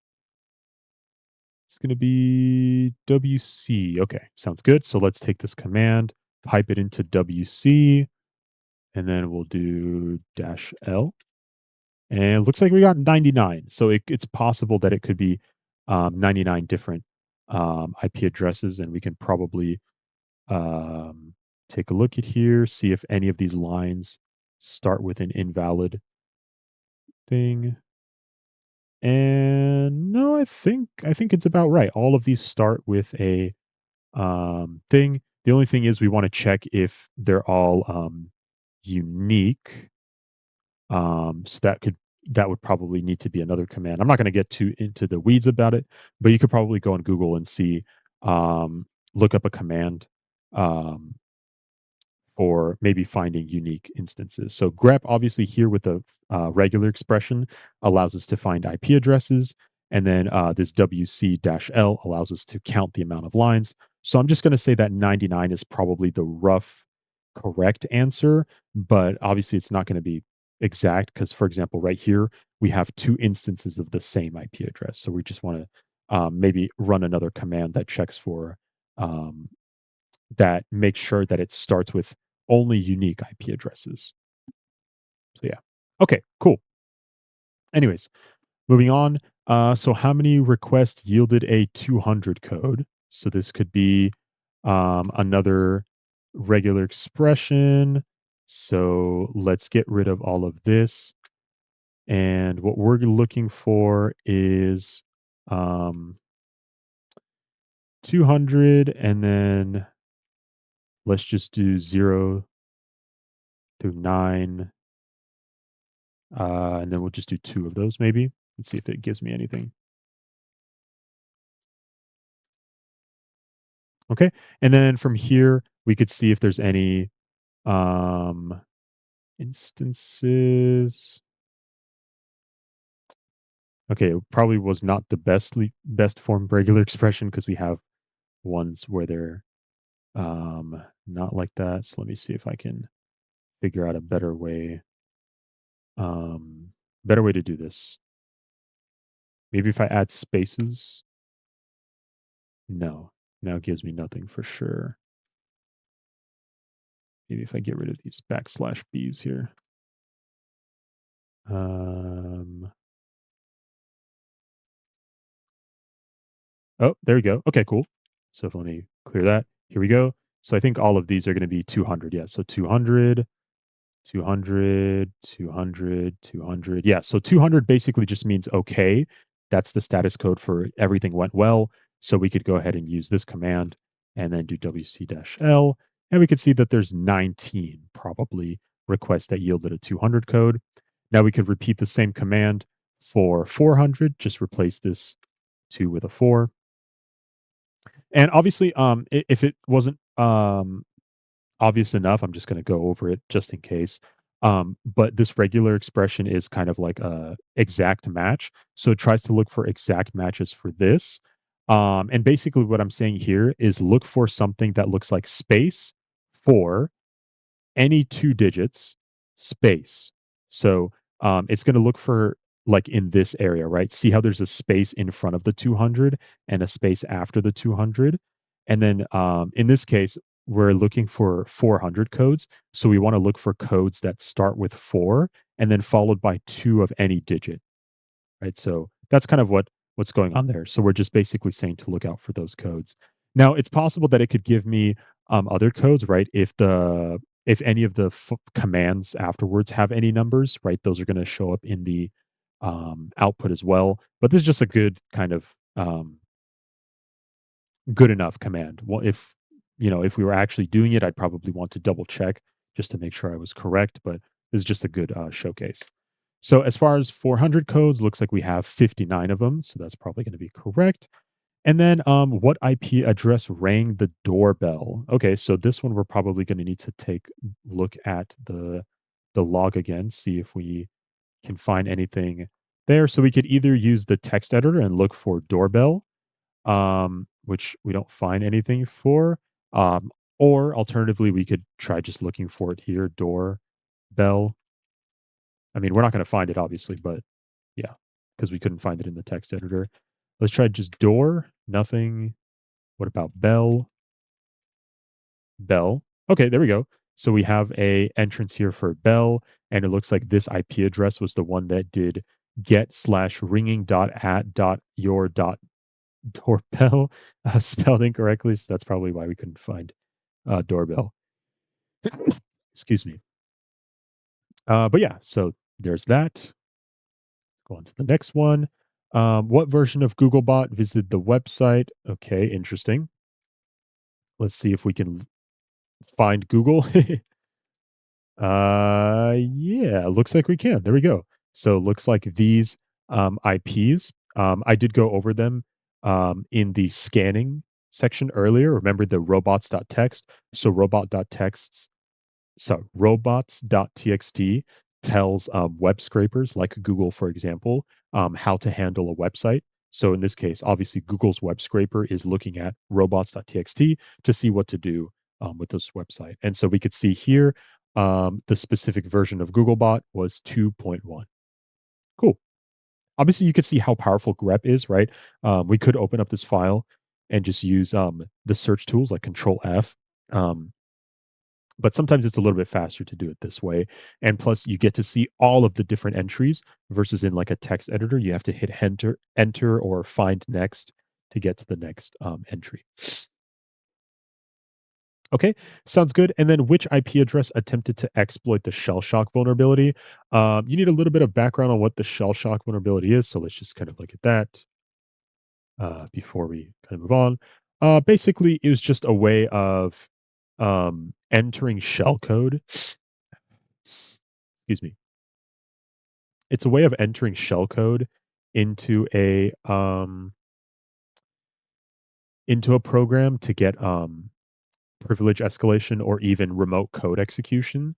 It's going to be WC. Okay, sounds good. So let's take this command, pipe it into WC, and then we'll do dash L. And it looks like we got 99. So it's possible that it could be 99 different IP addresses, and we can probably um, take a look at here, see if any of these lines start with an invalid thing. And no, I think it's about right. All of these start with a thing. The only thing is we want to check if they're all unique. So that would probably need to be another command. I'm not going to get too into the weeds about it, but you could probably go on Google and see, look up a command um, or maybe finding unique instances. So grep, obviously here with the regular expression, allows us to find IP addresses, and then this WC-L allows us to count the amount of lines. So I'm just going to say that 99 is probably the rough correct answer, but obviously it's not going to be exact because, for example, right here we have 2 instances of the same IP address. So we just want to maybe run another command that checks for um, that makes sure that it starts with only unique IP addresses. So yeah. Okay, cool. Anyways, moving on. So how many requests yielded a 200 code? So this could be another regular expression. So let's get rid of all of this. And what we're looking for is um, 200, and then let's just do 0 through 9. And then we'll just do 2 of those maybe. Let's see if it gives me anything. Okay. And then from here, we could see if there's any um, instances. Okay, it probably was not the best form regular expression because we have ones where they're not like that. So let me see if I can figure out a um, better way to do this. Maybe if I add spaces. No, now it gives me nothing for sure. Maybe if I get rid of these backslash b's here. Um, oh, there we go. Okay, cool. So if let me clear that. Here we go. So I think all of these are going to be 200. Yeah, so 200. 200, 200, 200. Yeah, so 200 basically just means okay. That's the status code for everything went well. So we could go ahead and use this command and then do wc-l. And we can see that there's 19 probably requests that yielded a 200 code. Now we could repeat the same command for 400, just replace this 2 with a 4. And obviously, if it wasn't obvious enough, I'm just going to go over it just in case. But this regular expression is kind of like a exact match. So it tries to look for exact matches for this. And basically, what I'm saying here is look for something that looks like space for any 2 digits, space. So, it's gonna look for, like, in this area, right? See how there's a space in front of the 200 and a space after the 200? And then, in this case, we're looking for 400 codes, so we wanna look for codes that start with 4 and then followed by 2 of any digit. Right? So that's kind of what's going on there. So we're just basically saying to look out for those codes. Now, it's possible that it could give me other codes, right? If any of the commands afterwards have any numbers, right? Those are going to show up in the output as well. But this is just a good kind of good enough command. Well, if if we were actually doing it, I'd probably want to double check just to make sure I was correct. But this is just a good showcase. So as far as 400 codes, looks like we have 59 of them. So that's probably going to be correct. And then what IP address rang the doorbell? Okay, so this one we're probably going to need to take a look at the log again, see if we can find anything there. So we could either use the text editor and look for doorbell, which we don't find anything for. Um, or alternatively, we could try just looking for it here, doorbell. I mean, we're not going to find it obviously, but yeah, because we couldn't find it in the text editor. Let's try just door, nothing. What about bell? Bell. Okay, there we go. So we have a entrance here for bell, and it looks like this IP address was the one that did get slash ringing dot at dot your dot doorbell spelled incorrectly. So that's probably why we couldn't find doorbell. Excuse me. But yeah, so there's that. Go on to the next one. What version of Googlebot visited the website? Okay, interesting. Let's see if we can find Google. Yeah, looks like we can. There we go. So looks like these IPs. I did go over them in the scanning section earlier. Remember the robots.txt. So robot.txt so robots.txt tells web scrapers like Google, for example, how to handle a website. So in this case, obviously, Google's web scraper is looking at robots.txt to see what to do with this website. And so we could see here the specific version of Googlebot was 2.1. Cool. Obviously, you could see how powerful grep is, right? We could open up this file and just use the search tools like Control F. Um, but sometimes it's a little bit faster to do it this way. And plus, you get to see all of the different entries versus in like a text editor, you have to hit enter or find next to get to the next entry. Okay, sounds good. And then which IP address attempted to exploit the shell shock vulnerability? You need a little bit of background on what the shell shock vulnerability is. So let's just kind of look at that before we kind of move on. Basically, it was just a way of entering shell code. Excuse me. It's a way of entering shellcode into a program to get privilege escalation or even remote code execution.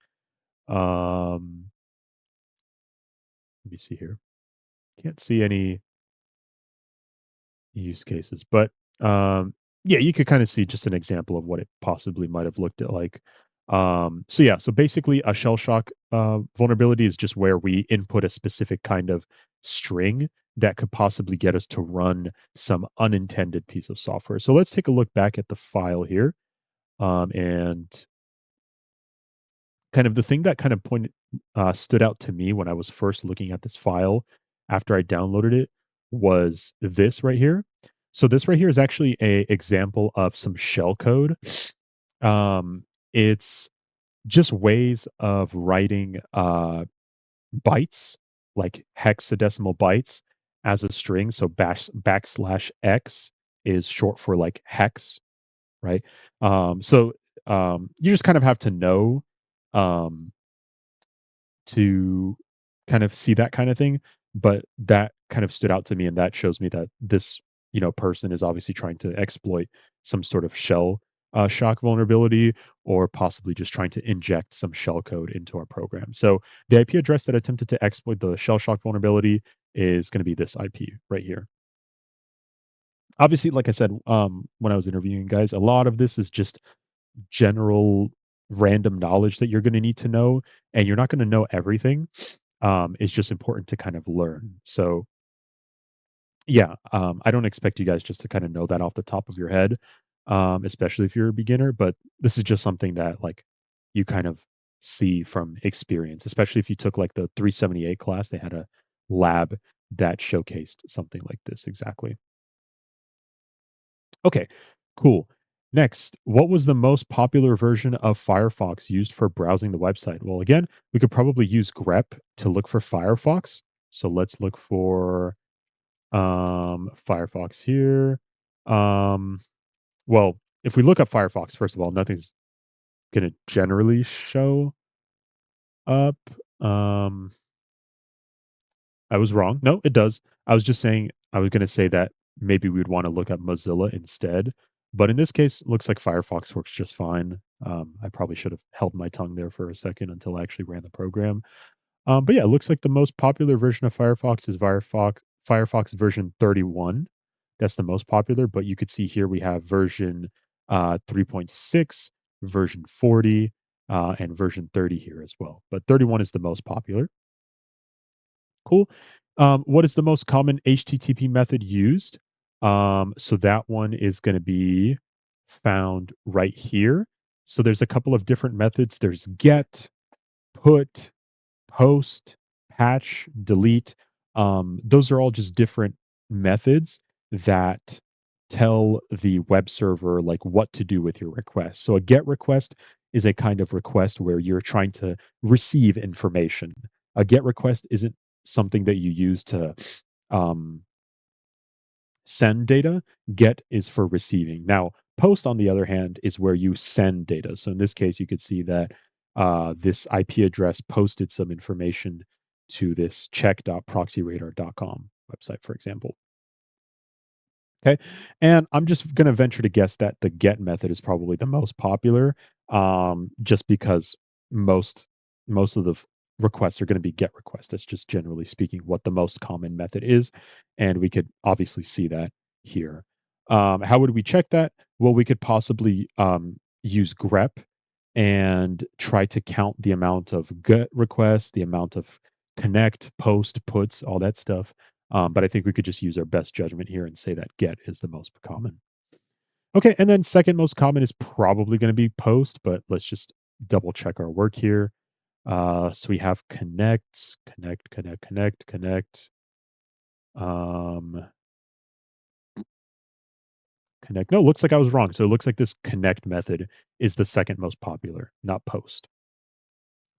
Um, Let me see here. Can't see any use cases. But yeah, you could kind of see just an example of what it possibly might have looked at like. So yeah, so basically a shell shock vulnerability is just where we input a specific kind of string that could possibly get us to run some unintended piece of software. So let's take a look back at the file here. And kind of the thing that kind of stood out to me when I was first looking at this file after I downloaded it was this right here. So this right here is actually a example of some shell code. It's just ways of writing bytes, like hexadecimal bytes, as a string. So backslash x is short for like hex, right? You just kind of have to know um, to kind of see that kind of thing. But that kind of stood out to me, and that shows me that this person is obviously trying to exploit some sort of shell shock vulnerability, or possibly just trying to inject some shell code into our program. So the IP address that attempted to exploit the shell shock vulnerability is going to be this IP right here. Obviously, like I said, when I was interviewing guys, a lot of this is just general random knowledge that you're going to need to know, and you're not going to know everything. It's just important to kind of learn. So yeah, I don't expect you guys just to kind of know that off the top of your head, especially if you're a beginner. But this is just something that like you kind of see from experience, especially if you took like the 378 class. They had a lab that showcased something like this exactly. Okay, cool. Next, what was the most popular version of Firefox used for browsing the website? Well, again, we could probably use grep to look for Firefox. So let's look for Firefox here. Um, well, if we look up Firefox, first of all, nothing's going to generally show up. Um, I was wrong. No, it does. I was just saying I was gonna say that maybe we'd wanna look at Mozilla instead, but in this case, looks like Firefox works just fine. I probably should have held my tongue there for a second until I actually ran the program. But yeah, it looks like the most popular version of Firefox is Firefox version 31. That's the most popular, but you could see here we have version 3.6, version 40, and version 30 here as well. But 31 is the most popular. Cool. What is the most common HTTP method used? So that one is going to be found right here. So there's a couple of different methods. There's get, put, post, patch, delete. Those are all just different methods that tell the web server like what to do with your request. So a get request is a kind of request where you're trying to receive information. A get request isn't something that you use to um, send data. Get is for receiving. Now, post, on the other hand, is where you send data. So in this case, you could see that this IP address posted some information to this check.proxyradar.com website, for example. Okay. And I'm just going to venture to guess that the get method is probably the most popular, just because most most of the requests are going to be get requests. That's just generally speaking what the most common method is, and we could obviously see that here. How would we check that? Well, we could possibly use grep and try to count the amount of get requests, the amount of connect, post, puts, all that stuff. But I think we could just use our best judgment here and say that get is the most common. Okay, and then second most common is probably going to be post, but let's just double check our work here. So we have connect, connect, connect, connect, connect, um, connect. No, it looks like I was wrong. So it looks like this connect method is the second most popular, not post.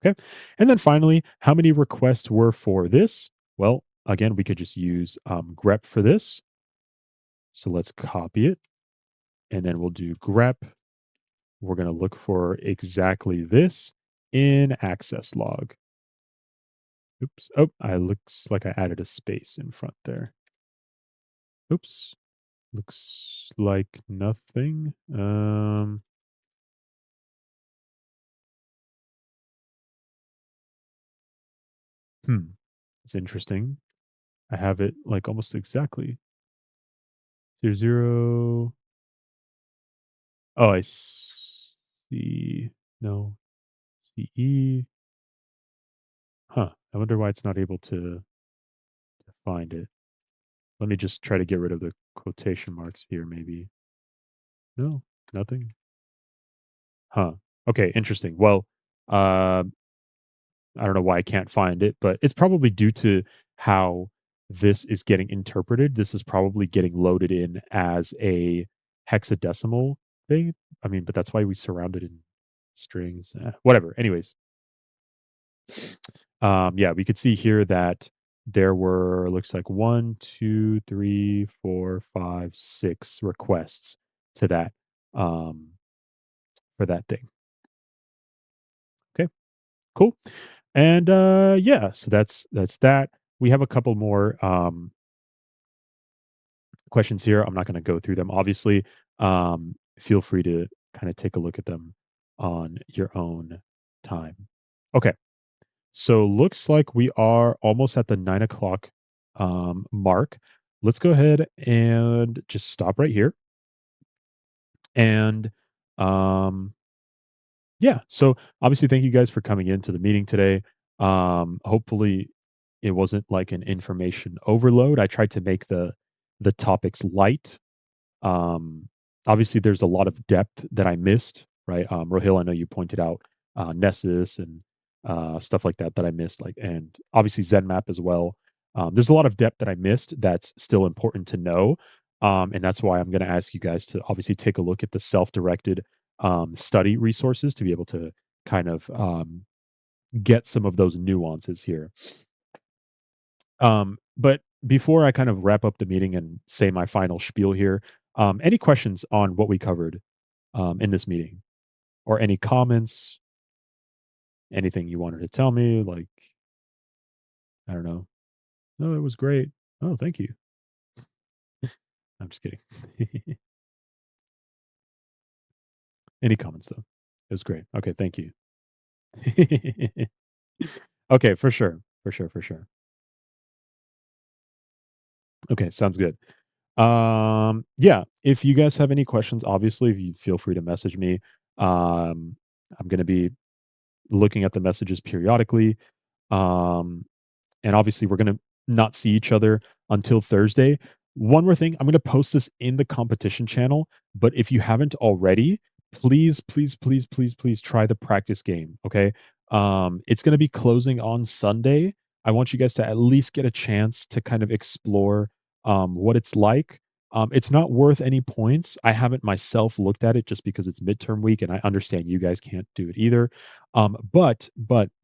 Okay. And then finally, how many requests were for this? Well, again, we could just use grep for this. So let's copy it, and then we'll do grep. We're going to look for exactly this in access log. Oops. Oh, I looks like I added a space in front there. Oops. Looks like nothing. Hmm. It's interesting. I have it like almost exactly 00. Oh, I see. No. CE. Huh. I wonder why it's not able to find it. Let me just try to get rid of the quotation marks here, maybe. No, nothing. Huh. Okay, interesting. Well, uh, I don't know why I can't find it, but it's probably due to how this is getting interpreted. This is probably getting loaded in as a hexadecimal thing. I mean, but that's why we surround it in. strings, whatever. Anyways, yeah, we could see here that there were looks like one, two, three, four, five, six requests to that um, for that thing. Okay, cool. And yeah, so that's that. We have a couple more questions here. I'm not going to go through them. Obviously, feel free to kind of take a look at them on your own time. Okay. So looks like we are almost at the 9 o'clock mark. Let's go ahead and just stop right here. And um, yeah, so obviously, thank you guys for coming into the meeting today. Hopefully, it wasn't like an information overload. I tried to make the topics light. um, Obviously, there's a lot of depth that I missed, right? Rohil, I know you pointed out Nessus and stuff like that that I missed, like, and obviously ZenMap as well. There's a lot of depth that I missed that's still important to know, and that's why I'm going to ask you guys to obviously take a look at the self-directed study resources to be able to kind of get some of those nuances here. But before I kind of wrap up the meeting and say my final spiel here, any questions on what we covered in this meeting, or any comments, anything you wanted to tell me? Like, I don't know. No, it was great. Oh, thank you. I'm just kidding. Any comments though? It was great. Okay, thank you. Okay, for sure. For sure. For sure. Okay, sounds good. Yeah, if you guys have any questions, obviously, if you feel free to message me. I'm going to be looking at the messages periodically. Um, and obviously, we're going to not see each other until Thursday. One more thing, I'm going to post this in the competition channel, but if you haven't already, please, please, please, please, please try the practice game. Okay. It's going to be closing on Sunday. I want you guys to at least get a chance to kind of explore what it's like. It's not worth any points. I haven't myself looked at it just because it's midterm week, and I understand you guys can't do it either. But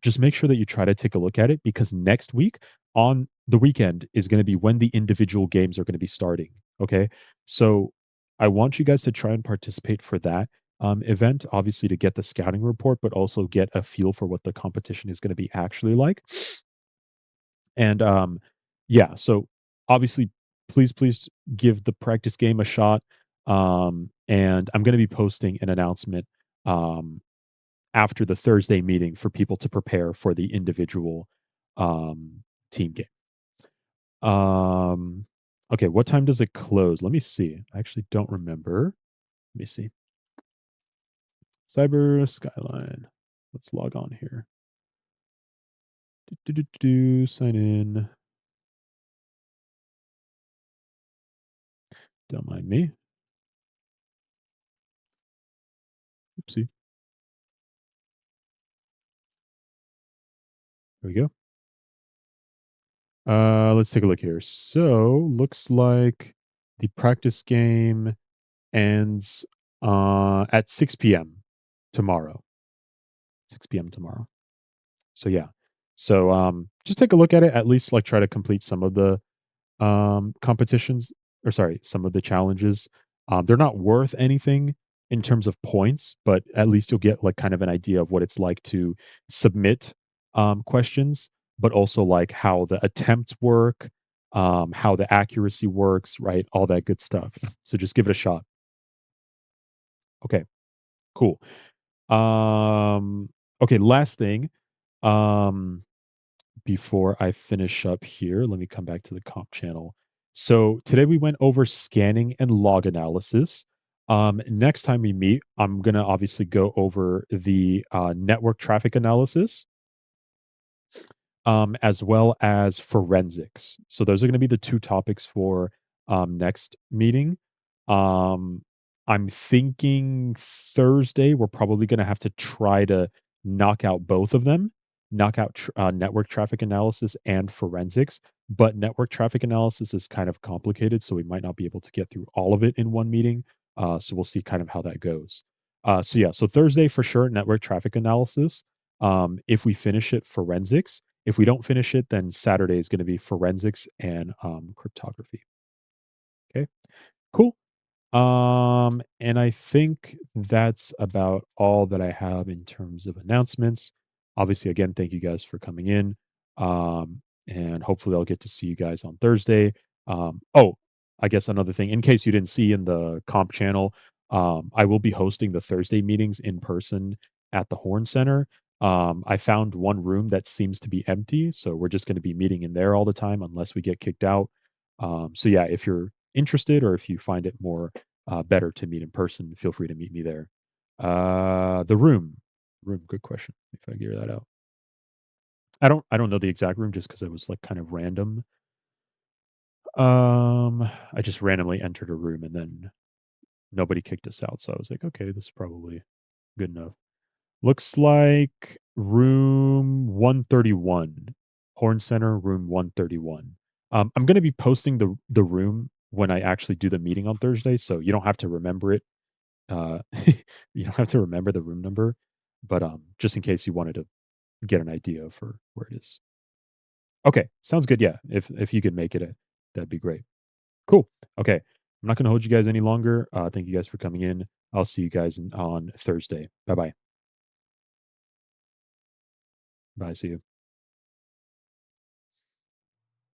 just make sure that you try to take a look at it, because next week on the weekend is going to be when the individual games are going to be starting. Okay, so I want you guys to try and participate for that event, obviously to get the scouting report, but also get a feel for what the competition is going to be actually like. And yeah, so obviously, please give the practice game a shot. And I'm going to be posting an announcement um, after the Thursday meeting for people to prepare for the individual team game. Um, okay, what time does it close? Let me see. I actually don't remember. Let me see. Cyber Skyline. Let's log on here. Sign in. Don't mind me. Oopsie. There we go. Let's take a look here. So looks like the practice game ends at 6 p.m. tomorrow. 6 p.m. tomorrow. So yeah. So just take a look at it. At least like try to complete some of the competitions, or sorry, some of the challenges. They're not worth anything in terms of points, but at least you'll get like kind of an idea of what it's like to submit questions, but also like how the attempts work, how the accuracy works, right? All that good stuff. So just give it a shot. Okay, cool. Um, okay, last thing. Um, Before I finish up here, let me come back to the comp channel. So today we went over scanning and log analysis. Next time we meet, I'm gonna obviously go over the network traffic analysis, as well as forensics. So those are going to be the two topics for next meeting. Um, I'm thinking Thursday we're probably going to have to try to knock out both of them, knock out network traffic analysis and forensics. But network traffic analysis is kind of complicated, so we might not be able to get through all of it in one meeting. So we'll see kind of how that goes. So yeah, so Thursday for sure, network traffic analysis. If we finish it, forensics. If we don't finish it, then Saturday is going to be forensics and cryptography. Okay, cool. And I think that's about all that I have in terms of announcements. Obviously, again, thank you guys for coming in. And hopefully I'll get to see you guys on Thursday. Oh, I guess another thing, in case you didn't see in the comp channel, I will be hosting the Thursday meetings in person at the Horn Center. I found one room that seems to be empty, so we're just going to be meeting in there all the time unless we get kicked out. So yeah, if you're interested or if you find it more better to meet in person, feel free to meet me there. The room, good question. If I figure that out, I don't know the exact room just because it was like kind of random. I just randomly entered a room and then nobody kicked us out, so I was like, okay, this is probably good enough. Looks like room 131, Horn Center, room 131. I'm going to be posting the room when I actually do the meeting on Thursday, so you don't have to remember it. You don't have to remember the room number, but just in case you wanted to get an idea for where it is. Okay, sounds good. Yeah, if you could make it, that'd be great. Cool. Okay, I'm not going to hold you guys any longer. Thank you guys for coming in. I'll see you guys on Thursday. Bye bye. Bye. See you.